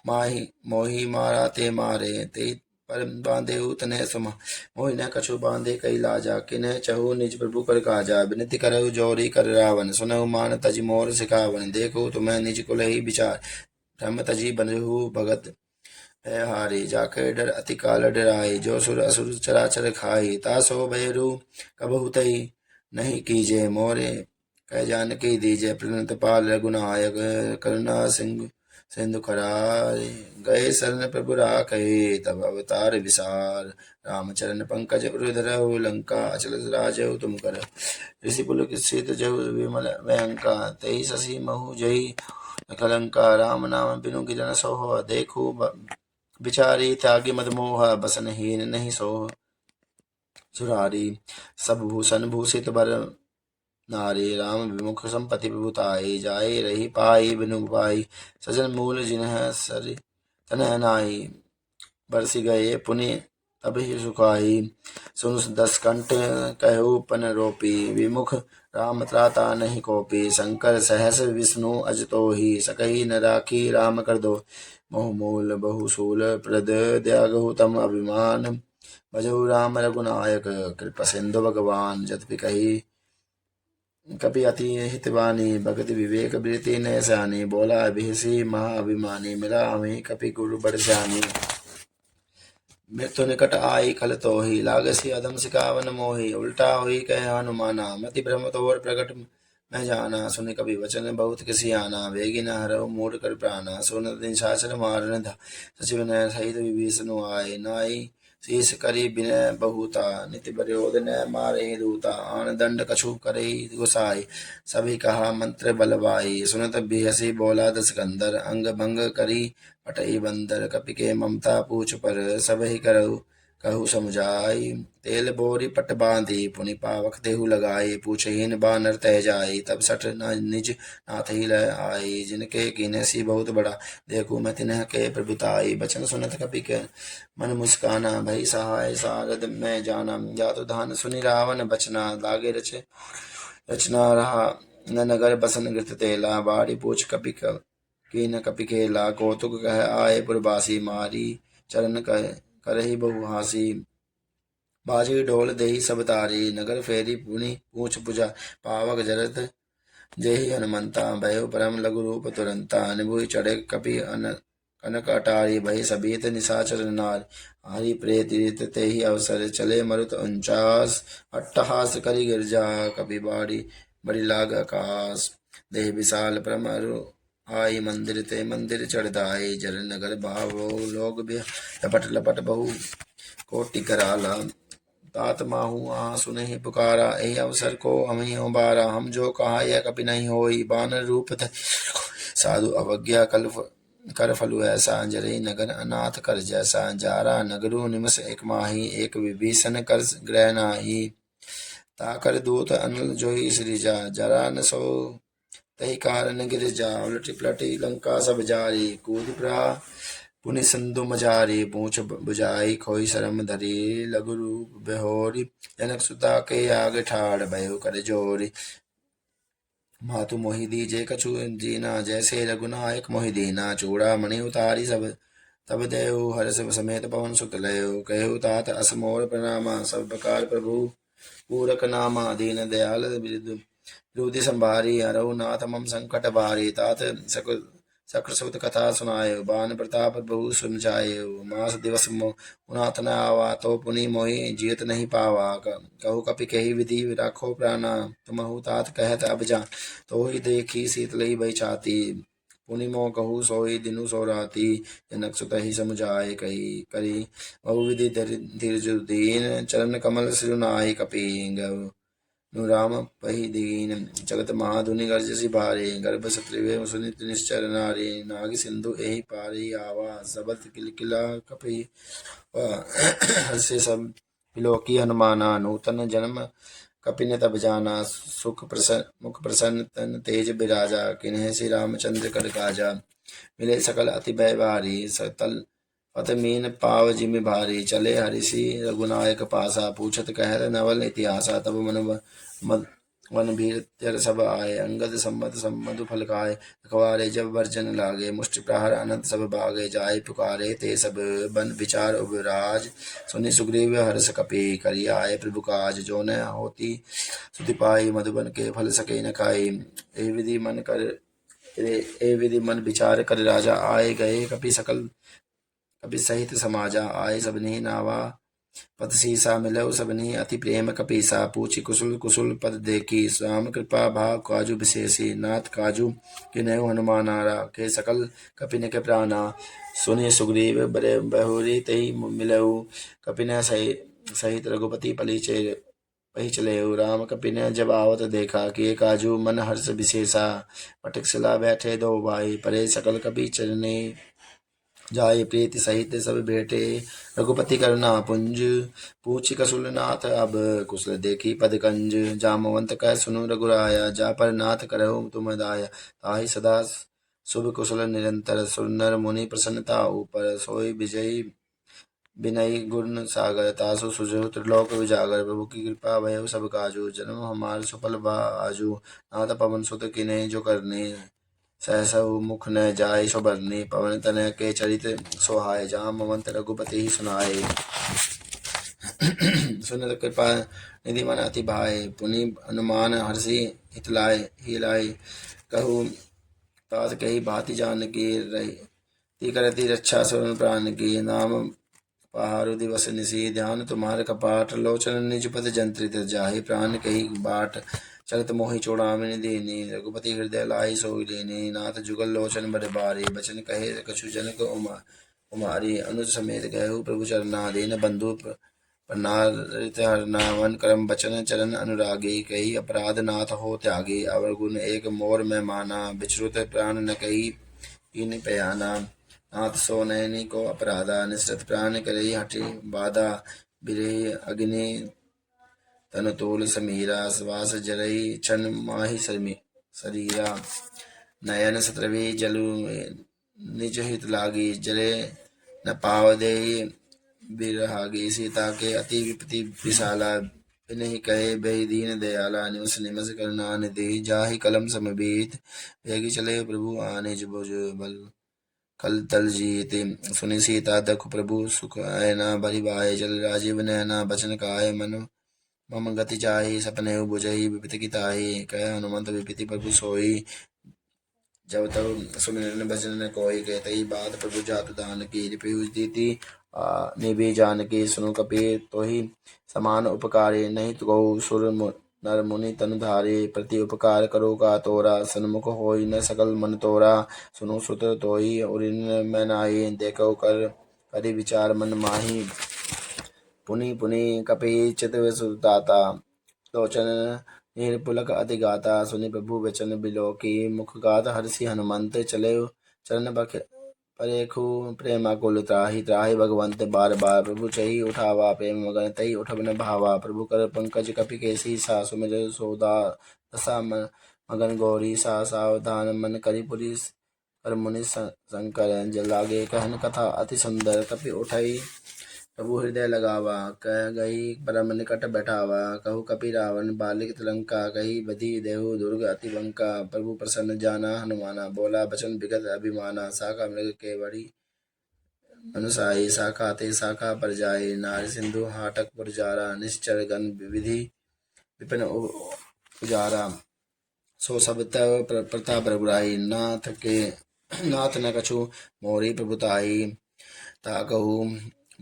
माही मोहि मारा ते मारे, ते पर बांधे तने सुमा, मोहि न कछु बांधे कई लाजा, किन्ह चहु निज प्रभु कर काजा, विनति करहु जोरी कर रावण, सुनहु मान तज मोर सिखावन, देखो तुम्हें निज कुल ही विचार, ब्रह्म तजी बनहु भगत है हारी, जाकर डर अति काल डराई, जो सुर असुर चराचर खाई, तासो भैरू कबहु तई नहीं कीजे, मोरे कह जान की दीजे, प्रणत पाल रघुनायक, करुणा सिंह सिंधु खराय, गए शरण प्रभु राखे, तब अवतार विसार, रामचरण पंकज उधरहु, लंका अचल राजहु तुम कर, ऋषि पुल किसित जहु विमल भयंका, तेहि शशि महु जही कलंका, राम नाम बिनु गिरन सोह, देखो बिचारी त्यागी मद मोह, बसनहीन नहीं सोह, सुरारी सब भूषण भूषित बर नारी, राम विमुख संपत्ति प्रभुताई, जाए रही पाई बिनु पाई, सजन मूल जिन्ह सरि तनह नाई, बरसी गए पुनि तब ही सुखाई, सुन दस कंठ कहु पन रोपी, विमुख राम त्राता नहीं कोपी, शंकर सहस विष्णु अज तो ही, सकही न राखी राम कर दो, मोह मूल बहुशूल प्रद त्यागहु तम अभिमान, भजहु राम रघुनायक, कृपा सिंधु भगवान, जत कही कपि अति हितवानी, भगति विवेक वृत्ति न सानी, बोला अभिषी महाअभिमानी, मिला हमें कपि गुरु बरसानी, मृत्यु निकट आई खल तो ही, लागसी अधम सिकावन मोही, उल्टा हुई कह हनुमाना, मति भ्रम तोर प्रकट मैं जाना, सुनि कपि वचन बहुत किसी आना, वेगी न हरहु मूढ़ कर प्राणा, सुन निशाचर मारन धा, सचिव न सहित विभीषण आए, नाई शीस करी विनय बहुता, निति बरयोध न मारे दूता, आन दंड कछु करे गुसाई, सभी कहा मंत्र बलवाई, सुनत बिहसी बोला दस कंदर, अंग भंग करी पटई बंदर, कपि के ममता पूछ पर, सब ही करहु कहु समुझाई, तेल बोरी पट बांधी, पुनि पावक देहु लगाई, पूछहीन बानर तह जाई, तब सठ निज नाथ ही लह आई, जिनके कीने सी बहुत बड़ा, देखू मैं तिन्ह के प्रभुताई, बचन सुनत कपि के मन मुस्काना, भई सहाय सारद में जाना, जातु धान सुनि रावण बचना, लागे रचना रहा न नगर बसन गृत तेला, बाड़ी पूछ कपि कीन कपि खेला, कौतुक कह आए पुरबासी, मारी चरण करही बहु हासी, बाजी ढोल देही सब तारी, नगर फेरी पुनि पूछ पुजा, पावक जरत जेहि हनुमंता, भयो परम लघु रूप तुरंता, निभुइ चढ़े कपि कनक अटारी भई सबीत निशाचर नार। हरि प्रेत रीत ते ही अवसर चले मरुत 49। अट्टहास करी गिरजा कभी बाड़ी बड़ी लाग आकाश। देह विशाल परम अरु आई मंदिर ते मंदिर चढ़दाई। जर नगर भावो लोग भी लपट लपट बहु कोटि कराला। तात माहू आ सुने ही पुकारा यही अवसर को हम ही बारा। हम जो कहा यह कभी नहीं होई बानर रूप साधु अवज्ञा कल कर फलु ऐसा। जरई नगर अनाथ कर जैसा। जारा नगरु निमस एक माही एक विभीषण कर ग्रह नाही। ताकर दूत अनल जोई सृजा जरा न सो तही कारण गिर जा। उलटी पलटी लंका सब जारी कूद प्रा पुनि संधु मजारी। पूछ बुझाई खोई शरम धरी लघु रूप बेहोरी। जनक सुता के आगे ठाड़ भयो कर जोरी। मातु मोहि दीजे कछु दीना जैसे रघुनायक मोहि दीना। चूड़ा मणि उतारी सब तब देव हर्ष समेत पवन सुत लयो। कहु तात असमोर प्रणामा सब प्रकार प्रभु पूरक नामा। दीन दयाल विरुद्धि संभारी हरहु नाथ मम संकट भारी। तात सकृत कथा सुनायो बान प्रताप बहु सुमझायो। मास दिवस मुनाथ न आवा तो पुनि मोहि जियत नहीं पावा। कहु कपि कही विधि राखो प्राणा तुमहु तात कहत अब जा। तो ही देखी शीतलई भई छाती पुनि मोह कहु सोई दिनु सो राती। जनक सुत ही समुझाए कही करी बहु विधि धीर दीन। चरण कमल सिरुनाई कपि राम पही दीन। जगत महाधुनि गर्जसि भारी गर्भ सत्रिवे सुनित निश्चर नारी। नाग सिंधु एहि पारी आवा सबत किलकिला कपि हर्षे सब विलोकी हनुमाना। नूतन जन्म कपिन तब जाना सुख प्रसन्न मुख प्रसन्न तन तेज बिराजा। किन्हीं श्री रामचंद्र कर काजा मिले सकल अति भय भारी। सतल पत मीन पाव जिमि भारी। चले हरिषि रघुनायक पासा पूछत कहत नवल इतिहासा। तब वन भीर तर सब आए अंगद सम्मत सम्मधु फल खाए। अखबारे जब वर्जन लागे मुष्टि प्रहार अनंत सब भागे। जाय पुकारे ते सब बन विचार उबराज। सुनि सुग्रीव हर्ष कपि करी आए प्रभु काज। जो न होती सुधि पाई मधुबन के फल सके न खाई। ए विधि मन विचार कर राजा आए गए कपि सकल कपि सहित समाजा। आए सबनी नावा पद सीसा मिलऊ सबनी अति प्रेम कपीसा। पूछी कुशल कुशल पद देखी राम कृपा भा काजू विशेषी। नाथ काजू किन्हु हनुमाना राखे सकल कपिन के प्राणा। सुनि सुग्रीव बड़े बहुरी तही मिलऊ कपिन सहित रघुपति पही चले। राम कपिन जब आवत देखा कि काजू मन हर्ष विशेषा। पटक सिला बैठे दो भाई परे सकल कपि चरने जाय। प्रीति सहित सब भेटे रघुपति करुणा पुंज। पूछी कसुल नाथ अब कुशल देखी पद कंज। जामवंत कह सुनु रघुराया जा पर नाथ करहु तुम दाया। ताहि सदा शुभ कुशल निरंतर सुरनर मुनि प्रसन्नता ऊपर। सोई विजयी विनय गुण सागर तासु सुजहु त्रिलोक विजागर। प्रभु की कृपा भय सब काजू जन्म हमार सफल आजू। नाथ पवन सुत किन्हीं जो करनी सहसा मुख न जाय सुबरनी। पवन तनय के चरित सोहाय जामवंत रघुपति ही सुनाए। सुनत कृपा निधि मन अति भाए। पुनि हनुमान हर्षि हित लाए कहु तात कही भांति जान की रही। ती करती रक्षा सुरन प्राण की। नाम पहारु दिवस निशी ध्यान तुम्हार कपाट। लोचन निज पद जंत्रित जाहि प्राण कही बाट। चलत मोहि चूड़ामणि दीनी रघुपति हृदय लाई सोई लेनी। नाथ जुगल लोचन बड़ बारी बचन कहे कछु जनक कुमारी। अनुज समेत गयहु प्रभु चरना दीन बंधु प्रणारित हरना। मन करम बचन चरण अनुरागी कही अपराध नाथ हो त्यागी। अवगुण एक मोर में माना बिचरुत प्राण न कही इन पयाना। नाथ सो नैनी को अपराधा निसृत प्राण करई हटि बाधा। बिरही अग्नि तनु तोल समीरा श्वास जरई छन माहि शरीरा। नयन सत्रवी जलु निज हित लागी जरे न पाव दे बिरहागी। सीता के अति विपति विशाला बिनहि कहे बही दीन दयाला। निमस निमस करुणा निधि जाहि कलम समबीत। भेगी चले प्रभु आने भुज बल कल तल जीत। सुनि सीता दखु प्रभु सुख आयना भरि भाई। जल राजीव नैना बचन काय मन मम गति जाहि। सपने बुझहि विपति की ताहि कह हनुमंत विपति प्रभु सोई। जब तब सुमिरन भजन कोई कहते बात प्रभु जातु दान की पीयूष दीति निभि जान की सुनु कपि तो ही समान उपकारी नहीं तो सुर नर मुनि तनु धारे प्रति उपकार करो का तोरा सन्मुख होई न सकल मन तोरा सुनु सुत तोई उरिन मैं नाई देखो कर करि विचार मन माही पुनि पुनि कपि चित सुदाता लोचन निर्पुलक अति गाता सुनि प्रभु वचन बिलो की मुख गात हर्षि हनुमंत चले चरण बख परेखु प्रेमा कुल त्राहि त्राहि भगवंत बार बार प्रभु चही उठावा प्रेम मगन तई उठब न भावा प्रभु कर पंकज कपि केसी सा सुमिर सोदा दशा मगन गौरी सा सावधान मन करि पुरी कर मुनि शंकर जलागे कहन कथा अति सुंदर कपि उठई प्रभु हृदय लगावा कह गई परम निकट बैठावा कहु कपि रावण बालिक लंका कही बधी देहु दुर्ग अति बंका प्रभु प्रसन्न जाना हनुमाना बोला बचन विगत अभिमाना शाखा मृग के बड़ी अनुसाई शाखा ते शाखा पर जाए नारी सिंधु हाटक पुरजारा निश्चर गण विधि विपिन उजारा सो सब तव प्रताप रघुराई नाथ न कछु मोरी प्रभुताई ता कहू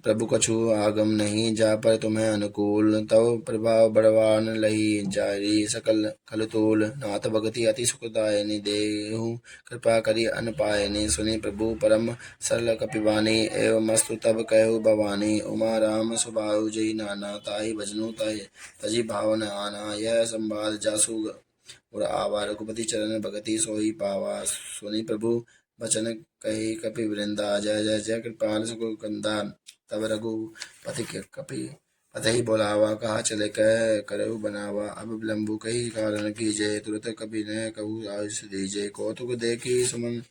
प्रभु कछु आगम नहीं जा पर तुम्हें अनुकूल तव प्रभाव बड़वान लही जारी सकल खलतूल नाथ भगति अति सुखदायनि देहु कृपा करी अन पायनि सुनि प्रभु परम सरल कपिवानी एवं मस्तु तब कहु भवानी उमा राम सुबाहु जय नाना ताहि भजनु तजी भावन आना यह संवाद जासु और आवा रघुपति चरण भगति सोई पावा सुनि प्रभु वचन कही कपि वृंदा जय जय जय कृपाल सुखकंदा तब रघुपति कपि पतहि बोलावा कहा चले कह करहु बनावा अब विलंबु कही कारण कीजय तुरत कपि न कहु आयुष दीजय कौतुक देखी सुमन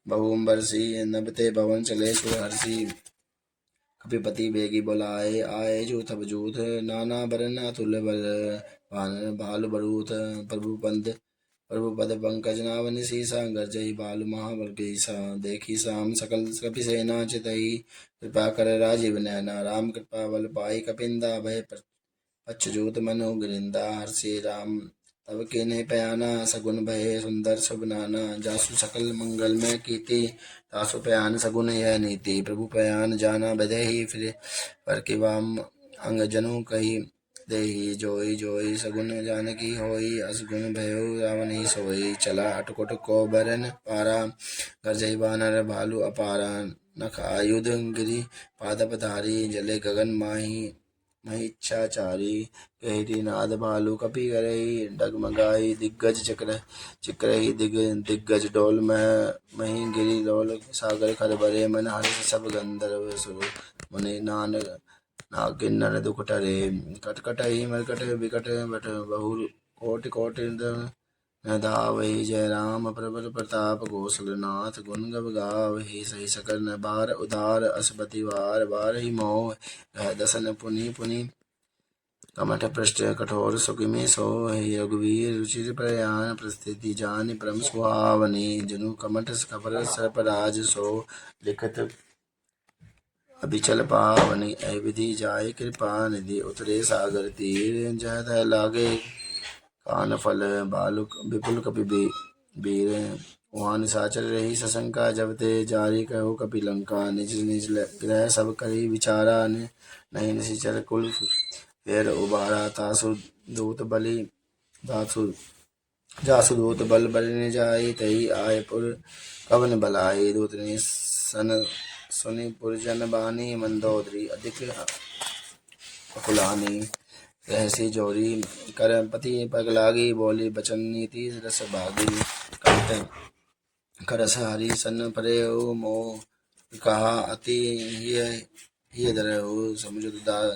बहुम बरसी नबते भवन चले सुहर्षि कपिपति बेगी बोलाए आए जूथ बजूथ नाना बरन अतुल्य बल भालु बरूथ प्रभु पद पंकज नावनि सीसा गर्जई बालु महाबल सा देखी साम सकल कपि सेना चितई कृपा कर राजीव नैना राम कृपा बल पाई कपिंदा भय पच्छजूत मनु गिरिंदा हर्षि राम तब किन्हीं पयाना सगुन भय सुंदर शुभ नाना जासु सकल मंगल में कीति तासु पयान सगुन यह नीति प्रभु पयान जाना बधेहि फिर पर कि वाम अंग जनु कही देहि जोई जोई सगुन जानकी होई असगुन भयो रावण ही सोई चला अटकुट को बरन पारा गरजई बानर भालु अपारा नख आयुध गिरी पादप धारी जले गगन माही महिच्छाचारी गहरी नाद भालु कपि करई डगमगाई दिग्गज चिक्रही दिग्गज डोल मही गिरी डोल सागर खर बरे मन हर्ष सब गंधर्व सुर मुनि नागिन दुख टरे कटकटहि मरकट विकट बट बहु कोटि कोटि न धावहि जय राम प्रबल प्रताप कौशलनाथ गुण गव गावहि सही सकल न बार उदार असपति वार बारहि मोह दसन पुनि पुनि कमठ पृष्ठ कठोर सुखिमि सोहि रघुवीर रुचिर प्रयाण प्रस्थिति जानि परम सुहावनी जनु कमठ कपर सर्पराज सो लिखत अभिचल पावनी ऐ विधि जाय कृपा निधि उतरे सागर तीर जय लागे कान फल बालुक विपुल कपि बीर वहाँ निशाचर रही सशंका जब ते जारी कहो कपि लंका निज निज ग्रह सब करी विचारा नहीं निशिचर कुल फेर उबारा तासु दूत बलि दासु जासु दूत बल बलि जाई तही आय पुर कवन बलाई दूत ने सन सुनि पुरजन बानी मंदोदरी अधिक अकुलानी रहसी जोरी कर पति पग लागी बोली बचन नीति रस भागी कंठ करस हरि सन परे मोह कहा अति ये दरहु समुझ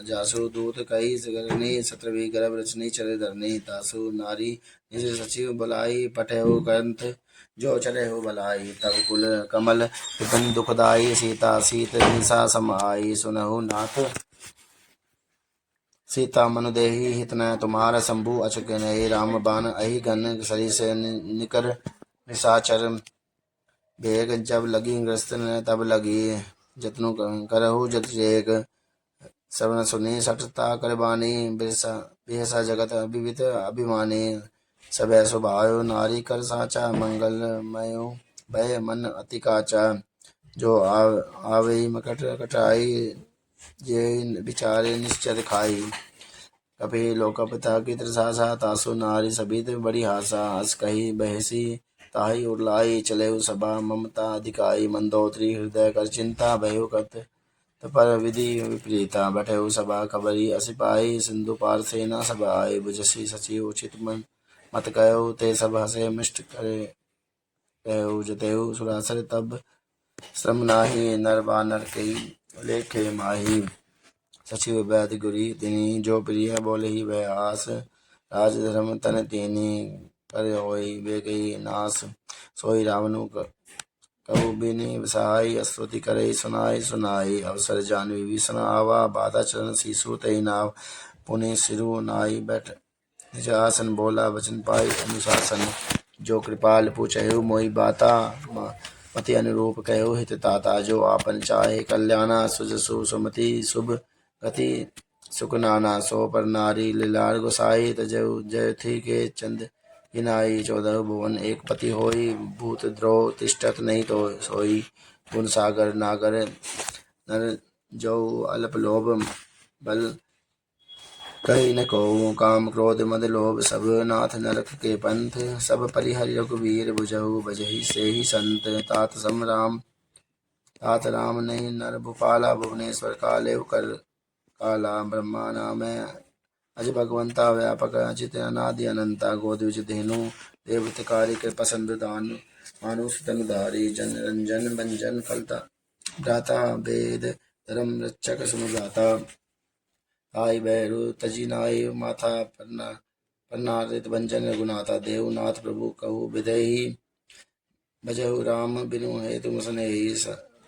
जासु दूत कही सगरनी सत्रवी गर्भ रचनी चले धरनी तासु नारी निज सचिव बुलाई पठेहु ग्रंथ जो चले हो भलाई तब कुल कमल विपिन दुखदाई सीता सीत निशा समाई सुनहु नाथ सीता मनु देहि हितन तुम्हारा शंभु अचुक नहीं राम बान अहि गन सरी से निकर निशाचर बेग जब लगी ग्रस्त तब लगी जतनु करहु जत एक श्रवण सुनी सठता कर बानी बिहसा जगत विविध अभिमानी सब स्वभाव नारी कर साचा, मंगलमय भय मन अति काचा। जो आवे मकट कटाई, ये बिचारे निश्चर खाई। कपि लोकपिता की त्रसासा, तासु नारी सभित बड़ी हासा। हस कही बहसी ताहि उरलाई, चले सभा ममता अधिकाई। मंदोदरी हृदय कर चिंता, भयो कत पर विधि विपरीता। बैठे सभा खबरी असिपाही, सिंधु पार सेना सब आए। बुझसी सचिव उचित मन मत कहो, ते सब हसे मिष्ट करे कहो। जतेऊ सुरासर तब श्रम नाही, नर बानर के लेखे माही। सचिव वैद्य गुरी तिनि, जो प्रिय बोले ही वह आस। राज धर्म तन तेनी, कर होई वे गई नास। सोई रावणु कहु बिनि सहाय, स्तुति करे सुनाई सुनाई। अवसर जान विभीषण आवा, बाधा चरण सीसु तई नाव। पुनि सिरु नाई बैठ निज आसन, बोला वचन पाई अनुशासन। जो कृपाल पूछहु मोहि बाता, मति अनुरूप कहो हित ताता। जो आपन चाहे कल्याणा, सुजसु सुमति शुभ गति सुख नाना। सो पर नारी लीलार गोसाई, तजहु जय थी के चंद गिनाई। 14 भुवन एक पति होई, भूत द्रोह तिष्ठत नहीं तो सोई। गुण सागर नागर नर, जो अल्प लोभ बल कही न को। काम क्रोध मद लोभ सब, नाथ नरक के पंथ। सब परिहरि रघुवीर, बुझहु बजहि से ही संत। तात राम नहीं नर भूपाला, भुवनेश्वर काले कर काला। ब्रह्मा नाम अज भगवंता, व्यापक अजित अनादि अनंता। गोदिवज धेनु देवतकारी, कृपा सिंधु दानु मानुष तनुधारी। जन रंजन भंजन फलता, भ्राता वेद धर्म रक्षक सुमगाता। आई बैरु तजी नाई, माथा परनारित भंजन गुनाता। देवनाथ प्रभु कहु विदेही, भजहु राम बिनु हेतु मुसनेहि।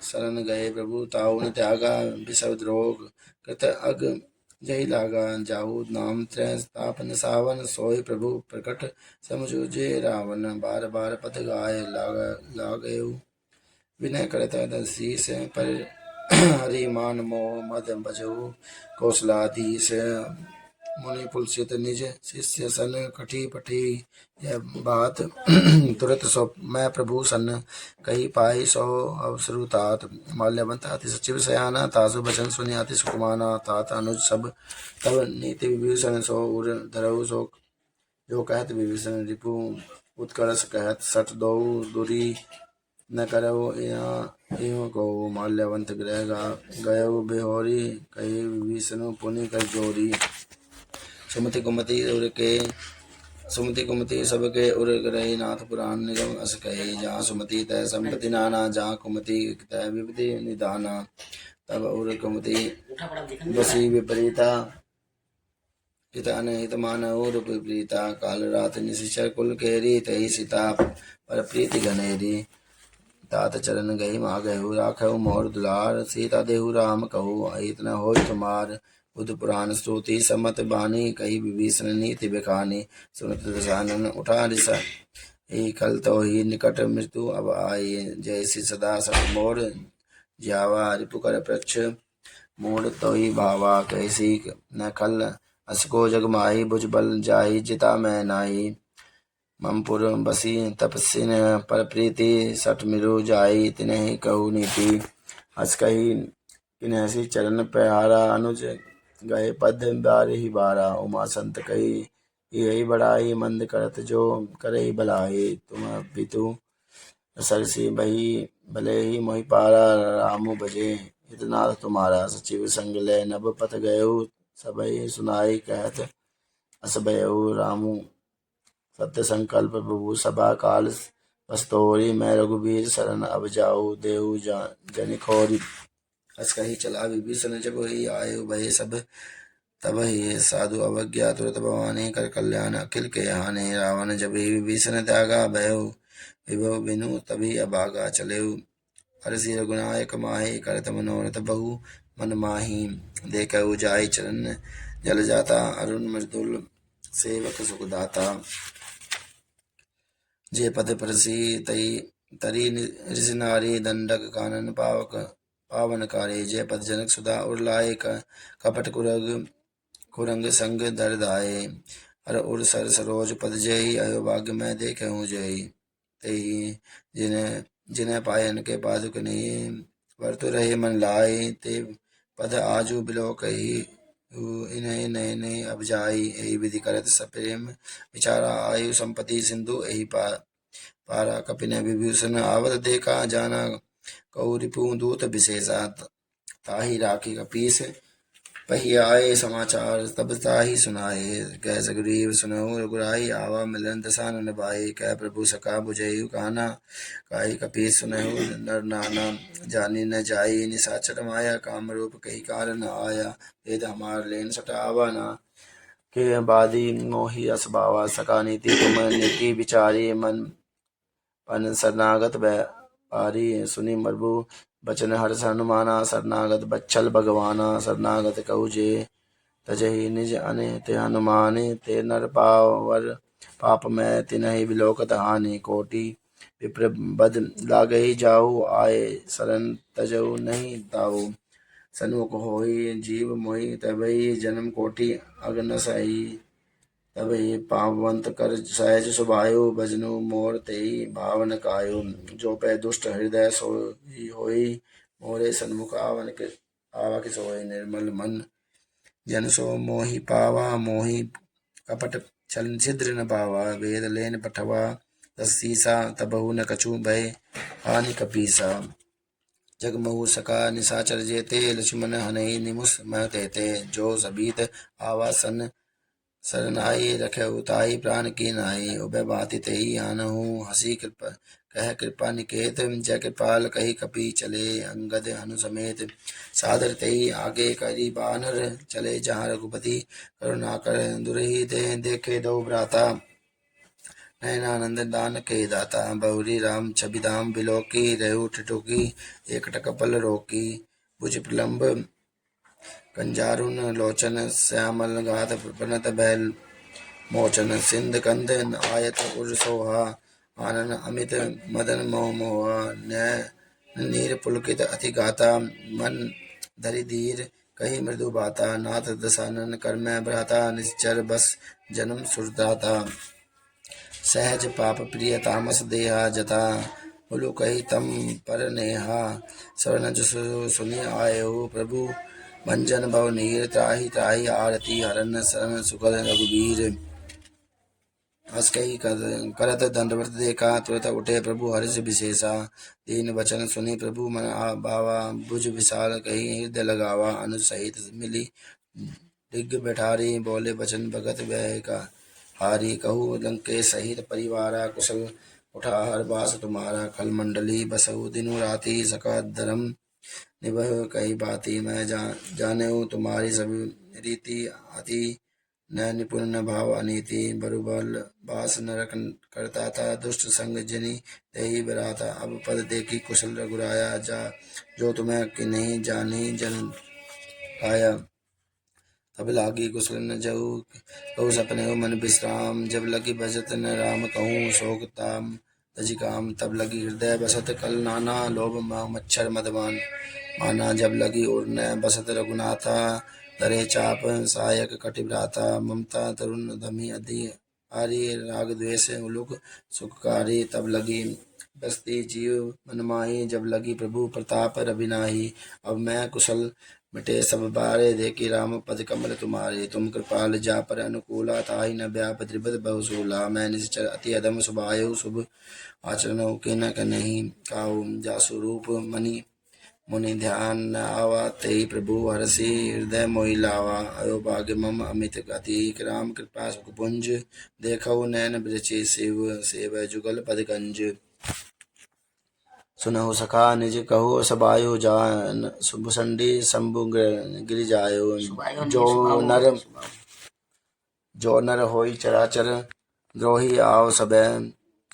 शरण गए प्रभु ताऊ न त्यागा, विषद रोग कृत अग जही लागा। जाहु नाम त्रय तापन सावन, सोई प्रभु प्रकट समझुजे रावण। बार बार पथ गाय लागेउ, विनय करत शीस पर। हरि मान मोह मद भजहु, कौशलाधीश। मुनि पुलसित निज शिष्य सन, कठी पठी यह बात। तुरत सो मैं प्रभु सन, कही पाई सो अवसरु तात। माल्यवंत अति सचिव सयाना, तासु बचन सुनि अति सुकुमाना। तात अनुज सब तब नीति विभीषण, सो उर धरऊ सो जो कहत विभीषण। रिपु उत्कर्ष कहत सठ दो दूरी, न करऊ इहो को। माल्यवंत गृह गयऊ बिहोरी, कही विभीषण पुनि कर जोरी। सुमति कुमति सबके उर रही, नाथ पुराण निगम अस कही। जहाँ सुमति तय संपत्ति नाना, जहाँ कुमति तय विपत्ति निदाना। तब उर कुमति बसी विपरीता, पिता ने हित मानहु रूप प्रीता। काल रात निशिचर कुल केरी, तही सीता पर प्रीति घनेरी। तात चरण गई मागहु, राखहु मोर दुलार। सीता देहु राम कहु, अहित न होय तुमार। बुध पुराण स्तुति समत बानी, कही विभीषण नीति बिखानी। सुनत दशानन उठा रिसा, ही कल तो ही निकट मृत्यु अब आई। जैसी सदा सब मोर, ज्यावा रिपु कर प्रक्ष मूढ़ तो ही भावा। कैसी न खल असको जग माही, भुज बल जाही जिता मैं नाही। ममपुर बसी तपस्विन पर प्रीति, सठ मिरु जाई तिन्हि कहु नीति। हस कही किन्हसी चरण प्यारा, अनुज गए पद बारहि बारा। उमा संत कही यही बड़ाई, मंद करत जो करई भलाई। तुम पितु सरसी बही भले ही मोहि पारा, रामु भजे हितनाथ तुम्हारा। सचिव संग ले नभ पथ गयऊ, सबई सुनाई कहत अस भयऊ। रामु सत्य संकल्प प्रभु सभा काल, बस्तोरी मैं रघुबीर शरण अब जाऊ। देहु जनिखोरी, हस कही चला विभीषण जब ही आयु भय सब। तब ही साधु अवज्ञा, तुरत भवानी कर कल्याण अखिल के हानि। रावण जब ही विभीषण त्यागा, भयउ विभव बिनु तभी अभागा। चलेउ हरषि रघुनायक माही, करत मनोरथ बहु मन माही। देखऊ जाई चरण जल जाता, अरुण मृदुल सेवक सुखदाता। जे पद परसी तरी ऋषि नारी, दंडक कानन पावनकारी। जय पद जनक सुधा उरलाए, कपट कुरंग संग धर धाये। हर उर सर सरोज पद जय, अयो भाग्य मैं देखे हूँ जय। तेहि जिन्हें जिन्हें पायन के पादुक नहीं, वर्तु रहे मन लाए, ते पद आजू बिलो कही, इन्हें नए नए अब जाई। यही विधि करत सप्रेम, विचारा आयु संपत्ति सिंधु, यही पारा कपिन विभूषण, आवत देखा जाना कऊ रिपु दूत विशेषा। ताहि राखी कपीस, पहियाए समाचार, तब ताहि सुनाए। कह सग्रीव सुनहु रघुराई, आवा मिलन दसान निभाए। कह प्रभु सका बुझेयु काना, काहि कपीस सुनहु नर नाना। जानी न जाई निशाचर माया, काम रूप कही कारण आया। वेद हमार लेन सटावा ना, के बादी मोहि असबावा। सका नीति तुम नीति विचारी, मन पन शरणागत पारी। सुनि प्रभु बचन हर्ष हनुमाना, शरणागत बच्छल भगवाना। शरणागत कहु जे तजहि निज अने, ते हनुमाने ते नर पावर। पाप मैं तिन्हि बिलोकत हानि, कोटि विप्र बद लागहि जाऊ। आए शरण तजहु नहीं ताऊ, सन्मुख होई जीव मोहि। तबहि जन्म कोटि अगन सही, तबहि पावंत कर सहज सुभायु। भजनु मोर तेहि भावन कायु, जो पै दुष्ट हृदय सोई होई। मोरे सन्मुख आवा कि सोई। निर्मल मन जन सो मोहि पावा, मोहि कपट छल छिद्र न पावा। वेद लेन पठवा दस सीसा, तबहु न कछु भय हानि कपीसा। जगमहु सका निशाचर जेते, लक्ष्मण हनहि निमुष मह तेते। जो सबीत आवा सन शरण आई, रखे ताहि प्राण की नाई। उभय भांति तेहि आनहु, हंसी कृपा कह कृपा निकेत। जय कृपाल कही कपि चले, अंगद हनु समेत। सादर तेहि आगे करी बानर, चले जहाँ रघुपति करुणाकर। दुरहि देखे दो भ्राता, नयनानंद दान के दाता। बहुरी राम छवि धाम बिलोकी, रेहु ठिठुकी एक टकपल रोकी। भुज प्रलंब कंजारुन लोचन, श्यामल गाध प्रणत बैल मोचन। सिंध कंध आयत उर सोहा, आनन अमित मदन मोह मोहा। नयन नीर पुलकित अति गाता, मन धरि धीर कही मृदु बाता। नाथ दसानन कर मैं भ्राता, निश्चर बस जन्म सुरदाता। सहज पाप प्रिय तामस देहा, जता बोलु कही तम पर नेहा। शरण जसु सुनि आयहु प्रभु, भंजन भव नीर। त्राहि त्राहि आरती हरन, शरण सुखद रघुबीर। हस कही करत दंडवत देखा, तुरत उठे प्रभु हर्ष विशेषा। दीन वचन सुनि प्रभु मन भावा, भुज विशाल कही हृदय लगावा। अनुज सहित मिली डिग बैठारी, बोले वचन भगत व्यय का हारी। कहू लंकेश सहित परिवारा, कुशल उठा हर बास तुम्हारा। खल मंडली बसहु दिनु राति, सका धर्म निभहु कही बाती। मैं जानेऊ तुम्हारी सब रीति, अति न निपुण न भाव अनीति। बरुबल बास नरक करता था, दुष्ट संग जिनि तेहि बराता। अब पद देखी कुशल रघुराया, जा जो तुम्हें कि नहीं जानी जन आया। तब लागी कुशल न जऊ, कहू सपने मन विश्राम। जब लगी बसत न राम कहूँ, शोक ताम तजि काम। तब लगी हृदय बसत कल नाना, लोभ मच्छर मदमान माना। जब लगी उड़न बसत रघुनाथा, धरे चाप सायक कटि भ्राता। ममता तरुण धमी अधि आरी, राग द्वेष उलुक सुखकारी। तब लगी बसती जीव मन माही, जब लगी प्रभु प्रताप रवि नाही। अब मैं कुशल मिटे सब बारे, देखी राम पद कमल तुम्हारे। तुम कृपाल जा पर अनुकूला, ताहि न व्याप त्रिपद बहुसूला। मैं निश्चर अति अधम सुभायु, शुभ आचरण के न नहीं काहू। जासु रूप मणि मुनि ध्यान न आवा, तेहि प्रभु हरषि हृदय मोहि लावा। अयो भाग्य मम अमित गति, राम कृपा सुख पुंज। देखऊ नैन बिरचि शिव, सेव जुगल पद गंज। सुनहु सखा निज कहु सबायु, जान सुभसंडी शंभु गिर जायो। जो नर होई चराचर, द्रोही आओ सबे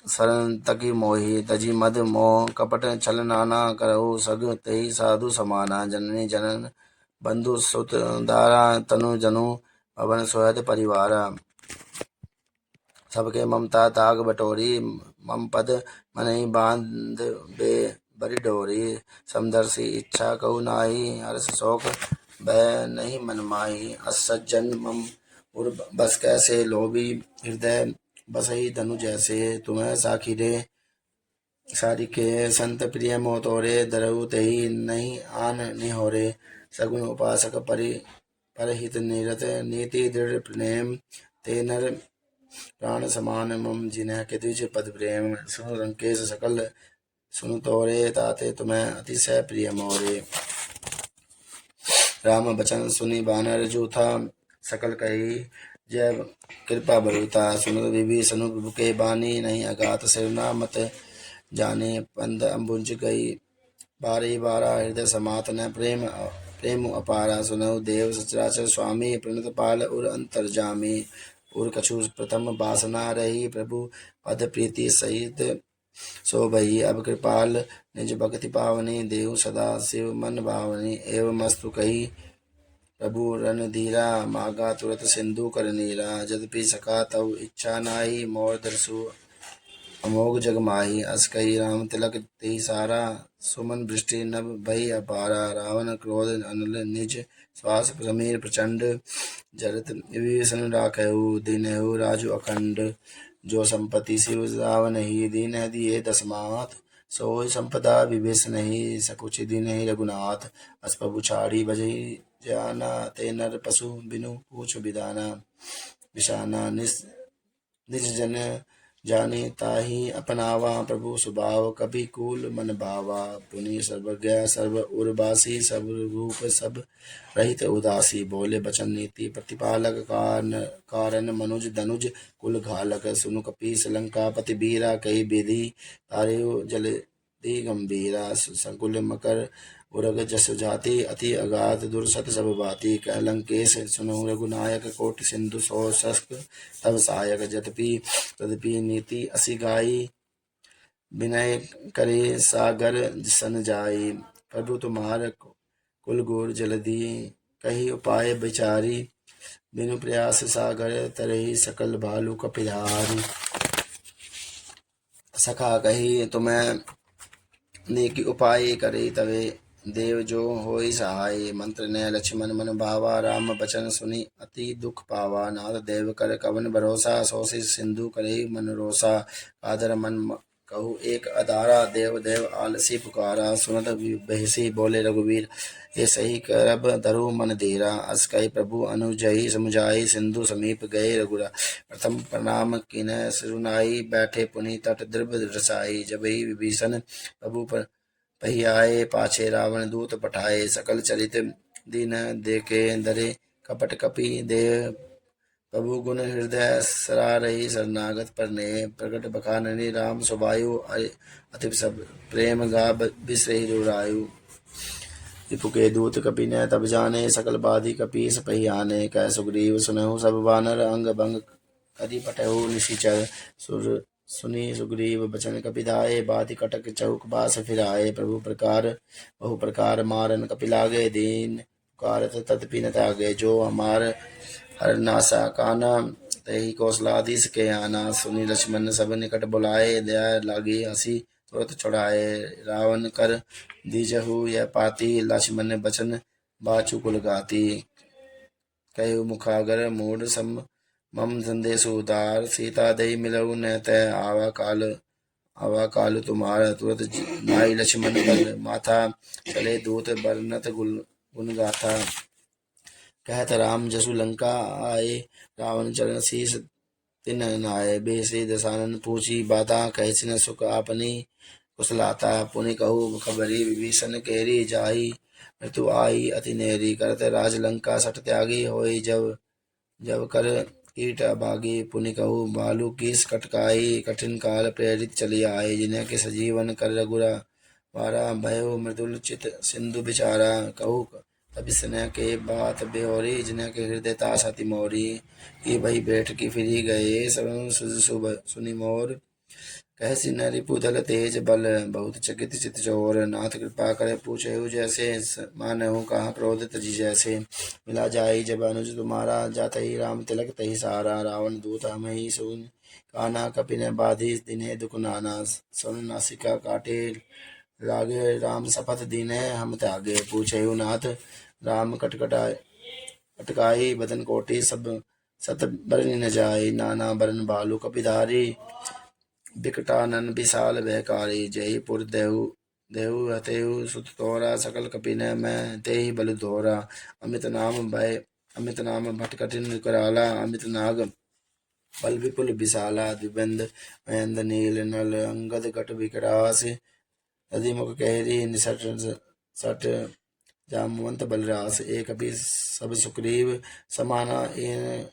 शरण तकी मोहि। तजी मद मोह कपट छल नाना, करहु सग तेहि साधु समाना। जननी जनन बंधु सुत दारा, तनु जनु भवन सुहृद परिवारा। सबके ममता ताग बटोरी, मम पद मनहि बांध बे बरी डोरी। समदर्शी इच्छा कहु नाही, हर्ष शोक भय नहीं मन माही। अस सज्जन मम और बस कैसे लोभी हृदय बसई धनु जैसे। तुम्हें साखी रे सारी के संत प्रिय मोतोरे दरहु तही नहीं आन निहोरे। सगुन उपासक परहित निरत नीति दृढ़ प्रेम ते नर प्राण समान मम जिन्ह के द्विज पद प्रेम। सुन रंकेश सकल सुन तोरे ताते तुम्हें अतिशय प्रिय मोरे। राम बचन सुनी बानर जूथा सकल कही जय कृपा बरुता। सुन विभीषण प्रभु के बानी नहीं अगात सिरना मत जाने पंद अम्बुज गई बारी बारा हृदय समात न प्रेम प्रेम अपारा। सुनहु देव सचराचर स्वामी प्रणत पाल उर अंतर्जामी। उर कछु प्रथम बासना रही प्रभु पद प्रीति सहित सो भई। अब कृपाल निज भक्ति पावनी देहु सदा शिव मन भावनी। एवं मस्तु कही प्रभु रणधीरा मागा तुरत सिंधु कर नीरा। यद्यपि सका तब इच्छा नाई मोर दर्शु अमोघ जग माही। अस कही राम तिलक तेहि सारा सुमन वृष्टि नभ भई अपारा। रावण क्रोध अनल निज श्वास समीर प्रचंड जरत विभीषण राखहु दीनहु राजु अखंड। जो संपत्ति शिव रावण ही दीन दिए दसमात। सोई संपदा विभीषण ही सकुच दीन ही रघुनाथ। अस प्रभु छाड़ी बजही जाना ते नर पशु बिनु पूछ बिदाना। विषाना निज जन जाने ताहि अपनावा प्रभु स्वभाव कभी कूल मन भावा। पुनि सर्वज्ञ सर्व उर्वासी सब रूप सब रहित उदासी। बोले बचन नीति प्रतिपालक कारण मनुज धनुज कुल घालक। सुनु कपीस लंकापति बीरा कई विधि तारेउ जल दी गंभीरा। संकुल मकर उरग जस जाति अति अगाध दुर्सत सब बाती। कह लंकेश सुनहु रघुनायक कोटि सिंधु सौ शस्क तब सहायक। तदपि नीति असी गाई विनय करे सागर सन जाई। प्रभु तुम्हार कुल गुर जलधि कही उपाय विचारी। बिनु प्रयास सागर तरही सकल भालू कपिधारी। सखा कही तुम्हें नेकी उपाय करे तवे देव जो होई सहाय। मंत्र ने लक्ष्मण मन भावा राम बचन सुनी अति दुख पावा। नाथ देव कर कवन भरोसा सो सिंधु करे मन रोसा। आदर मन कहु एक अदारा देव देव आलसी पुकारा। सुनत बहसी बोले रघुवीर ये सही करब धरु मन धीरा। अस कही प्रभु अनुजई समुझाई सिंधु समीप गए रघुरा। प्रथम प्रणाम किन्ह सिरुनाई बैठे पुनि तट द्रव रसाई। जब ही विभीषण प्रभु पर पही आए पाछे रावण दूत पठाए। सकल चरित दीन देखे दरे कपट कपि देह प्रभु गुण हृदय सरारही। शरणागत पर ने प्रकट बखाननी राम सुबायु अति सब प्रेम गा बिसरहि दुरायु। रिपु के दूत कपि ने तब जाने सकल बाधी कपीस पही आने। कह सुग्रीव सुनहु सब बानर अंग भंग करि पटहु निशिचर। सुनी सुग्रीव बचन कपिधाए बाति कटक चौक बास फिराए। प्रभु प्रकार बहु प्रकार मारन कपि लागे दीन पुकारत तदपि न तागे। जो हमार हर नासा काना तही कौशलाधीश के आना। सुनी लक्ष्मण सब निकट बुलाए दया लागी हंसी तुरत छुड़ाए। रावण कर दीजहु यह पाती लक्ष्मण बचन बाचु कुल गाती। कहु मुखागर मूढ़ सम मम संदेश उदार। सीता दई मिलऊ न तय आवा काल तुम्हारा। तुरत नाई लक्ष्मण बल माथा चले दूत बरनत गुण गाथा। कहत राम जसु लंका आए रावण चरण शीस तिन नाय। बेसी दसानन पूछी बाता कहसिन सुख आपनी कुशलाता। पुनि कहु खबरी विभीषण केरी जाई मृत्यु आई अति नेरी। करत राज लंका सठ त्यागी होई जब कर कीट अभागी। पुनि कहु भालू कीस कटकाई कठिन काल प्रेरित चली आए। जिन्हें के सजीवन कर रघुरा वारा भयो मृदुल चित सिंधु बिचारा। कहु तब स्नेह के बात बेहोरी जिन्हें के हृदय तास अति मोरी। की भई बैठ की फिरी गए सुनि मोर। कहसी न रिपुदल तेज बल बहुत चकित चित चोर। नाथ कृपा करे पूछे जैसे मानहु कहा क्रोध तजी जैसे। मिला जाई जब अनुज तुम्हारा जात ही राम तिलक तही सारा। रावण दूत हम ही सुन काना कपि न बाधी दिने दुख नाना। सुन नासिका काटे लागे राम शपथ दीने हम त्यागे। पूछे नाथ राम कटकटाई बदन कोटि सब सत बरनि न जाय, नाना बरन भालू कपिधारी, बिकटानन विशाल भयकारी, जय पुर देहु देहु हतेहु सुत तोरा, सकल कपि न मैं तेहि बल धोरा, अमित नाम भट कठिन कराला, अमित नाग बल विपुल विशाला, द्विबंध महेंद्र नील नल, अंगद कट विकरास, मुख कहरी निसट सट, जामवंत बलरास, एक कपि सब सुग्रीव समाना, इन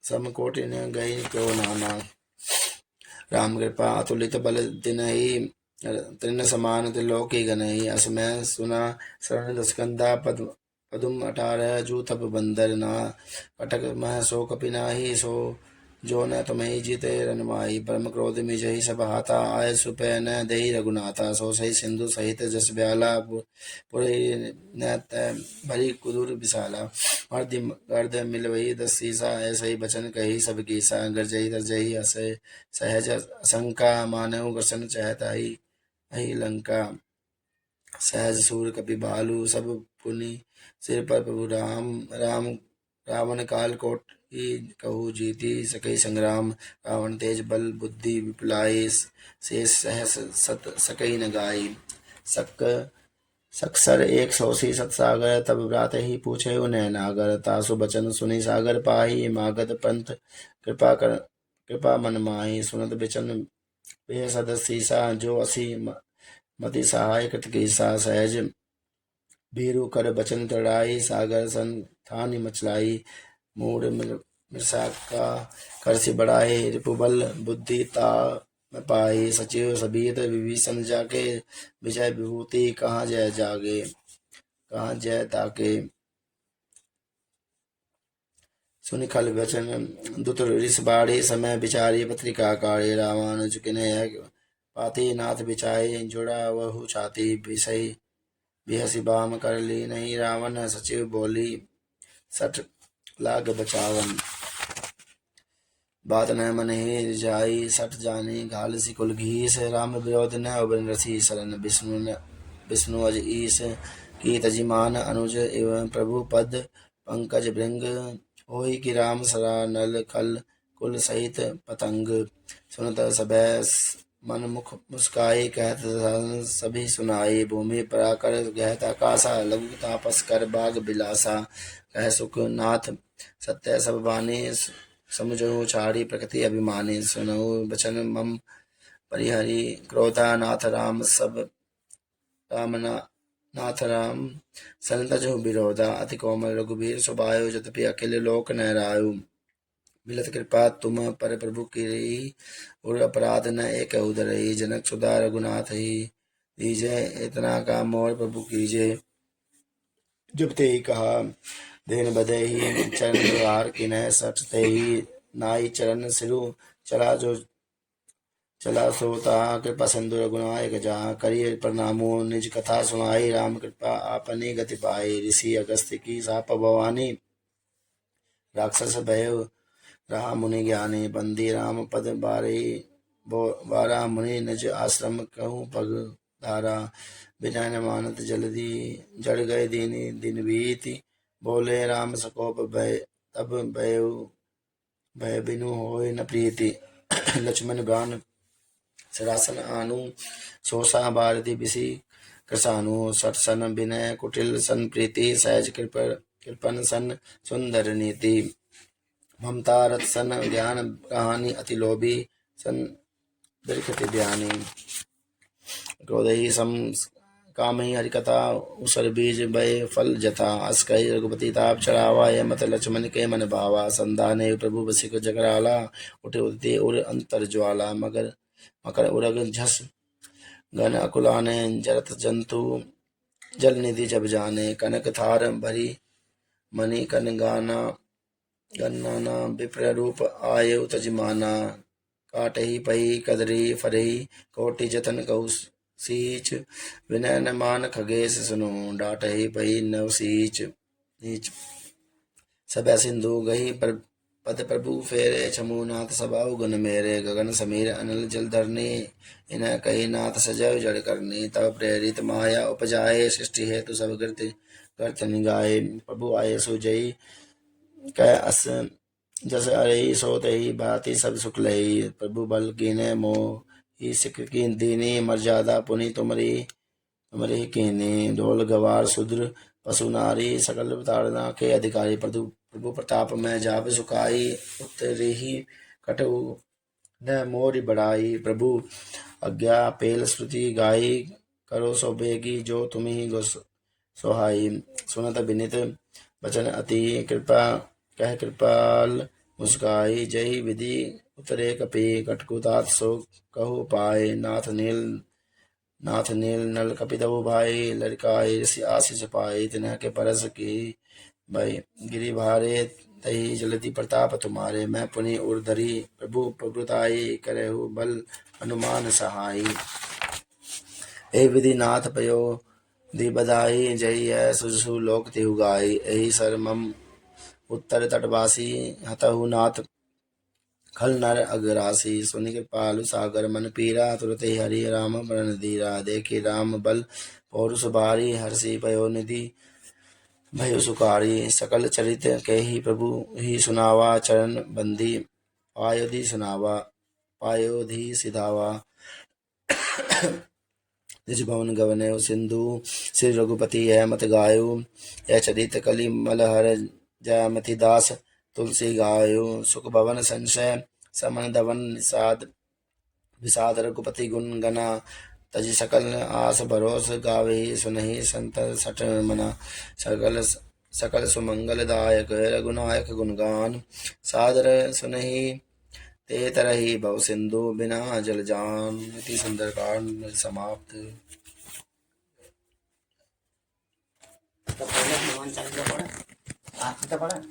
समकोटि न गई को नाना, राम कृपा अतुलित बल तिनहि, तृण समान त्रिलोकी गणहि, असमय सुना शरण दसकंधा, पदुम 18 जू तप बंदर ना, कटक मह सो कपि नाही, सो जो न तुम्हें जीते रनमाई, परम क्रोध मिजहि सब हाथा, आय सुपै न देहि रघुनाथा, सो सही सिंधु सहित जस ब्याला, पुरहि न तै भरी कुदुर विशाला, गर्द मिलवही 10 सीसा, ऐसा ही बचन कही सब कीसा, गरजही तरजही हसै सहज शंका, मानव ग्रसन चहत अहि लंका, सहज सूर कपि भालू सब पुनि, सिर पर प्रभु राम रावण काल कोट कहू जीती, सकई संग्राम, रावण तेज बल बुद्धि विपुलाई, शेष सहस सत सकई न गाई, सक सक्सर 180 सत सागर, तब व्रात ही पूछे उन्हें नागर, तासु बचन सुनि सागर पाही, मागध पंथ कृपा मन माही, सुनत बिचन बेह सद सीसा, जो असी मति सहाय कृत कीसा, सहज भीरु कर बचन तड़ाई, सागर सन थानि मचलाई, मूढ़ मृषा का करसि बढ़ाए, रिपुबल बुद्धि ता में पाई, सचिव सबीत विभीषण जाके, विजय विभूति कहाँ जय जागे, कहाँ जय ताके, सुनि खल वचन दुत ऋष बाढ़े, समय विचारी पत्रिका काढ़े, रामानुज किन्है पाति, नाथ बिचाए जुड़ा वहु छाती, बिसई बिहसी बाम कर ली नहीं, रावण सचिव बोली सठ लाग बचावन, बात न मन ही रिझाई, सठ जानी घाल सिकुल घीस, राम विरोध न उबन रसी शरण, विष्णु अज ईस की तजिमान, अनुज एवं प्रभु पद पंकज भृंग, होई कि राम सरा नल खल कुल सहित पतंग, सुनत सभय मन मुख मुस्काई, कहत सभी सुनाई, भूमि पराकर गहत आकाशा, लघु तापस कर बाग बिलासा, कह सुख नाथ सत्य सब बानी, समुझो छाड़ी प्रकृति अभिमानी, सुनऊ बचन मम परिहरि क्रोधा, नाथ राम सब राम नाथ राम सनतजु विरोधा, अति कोमल रघुबीर सुबायो, जतपि अकेले लोक न रायो, मिलत कृपा तुम पर प्रभु की, और अपराध न एक उदरही, जनक सुधा रघुनाथ ही दीजे, इतना का मोर प्रभु कीजे, जब ते ही कहा देन बदे ही, चरण द्वार किन्ह सटते ही, नाई चरण सिरु चला जो चला सोता, कृपा सिंधु रघुनायक जहाँ, करिए प्रणामो निज कथा सुनाई, राम कृपा आपनी गति पाई, ऋषि अगस्त्य की साप भवानी, राक्षस भय रहा मुनि ज्ञानी, बंदी राम पद बारा मुनि, निज आश्रम कहूँ पग धारा, बिना न मानत जल्दी जड़ गए दीनी दिन बीती, बोले राम सकोप भय तब भय बिनु होय न प्रीति, लक्ष्मण बाण सरासन आनु, सोसा भारती बिसी कृसानु, सठ सन विनय कुटिल सन प्रीति, सहज कृपन सन सुंदर नीति, ममता रथ सन ज्ञान कहानी, अति लोभी सन बिरखति ज्ञानी, क्रोधही सम कामही हरिकथा, उसर बीज भय फल जथा, अस कही रघुपति ताप चढ़ावा, यह मत लक्ष्मण के मन भावा, संधाने प्रभु बसिक जगराला, उठे उठते उर अंतर ज्वाला, मकर उरग झस घन अकुलाने, जरत जंतु जल निधि जब जाने, कनक थार भरी मणि कन गन्नाना, विप्र रूप आयु तजमाना, काटही पही कदरी फरही, कोटि जतन कहु सीच, विनय न मान खगेश सुनो, डाटही पही नव सीच नीच, सब सिंधु गही पद प्रभु फेरे, छमु नाथ सबाउ गुण मेरे, गगन समीर अनल जल धरनी, इन्ह कही नाथ सजव जड़ करनी, तब प्रेरित माया उपजाए, सृष्टि हेतु सब कृत निगाए, प्रभु आये सुजयी कह अस जस अरही सो तही भांति सब सुख लही। प्रभु बल कीन्हे मोह ही सिख की दीनी। मर्यादा पुनि तुमरी कीन्ही। ढोल गवार शूद्र पशु नारी सकल ताड़ना के अधिकारी। प्रभु प्रभु प्रताप में जाप सुखाई। उत्तरी ही कटु न मोरी बढ़ाई। प्रभु आज्ञा पेल श्रुति गाई। करो सो बेगी जो तुम्ही सोहाई। सुनत विनित बचन अति कृपा कह कृपाल मुस्काई। जय विधि उतरे कपि कटकुतात सो कहु पाए। नाथ नील नल कपितहु भाई। लड़काई ऋषि आशीष पाई। तिन्ह के परस की भाई गिरि भारे। तही जलति प्रताप तुम्हारे। मैं पुनि उर्धरी प्रभु प्रभुताई। करहु बल हनुमान सहाई। ए विधि नाथ पयो दी बधाई। जय है सुजसु लोक तिहु गाई। एहि सर मम उत्तर तटवासी। हतहु नाथ खल नर अगरासी। सुनि कृपालु सागर मन पीरा। तुरत ही हरि राम बरन धीरा। देखी राम बल पौरुष भारी। हर्षि पयो निधि भयो सुखारी। सकल चरित के ही प्रभु ही सुनावा। चरण बंदी पायोधि सुनावा पायोधि सिधावा। निज भवन गवने सिंधु श्री रघुपति है मत गायो। यह चरित कलि मलहर जयमति दास तुलसी गायो। सुख भवन संशय समन धवन निषाद विषाद रघुपति गुण गना। तजि सकल आस भरोस गावे सुनहि संत सठ मना। सकल सकल सुमंगल दायक रघुनायक गुणगान। सादर सुनहि ते तरहि भव सिंधु बिना जल जान। इति सुंदरकांड समाप्त। तो पहले हनुमान चालीसा पढ़ा, आपने तो पढ़ा।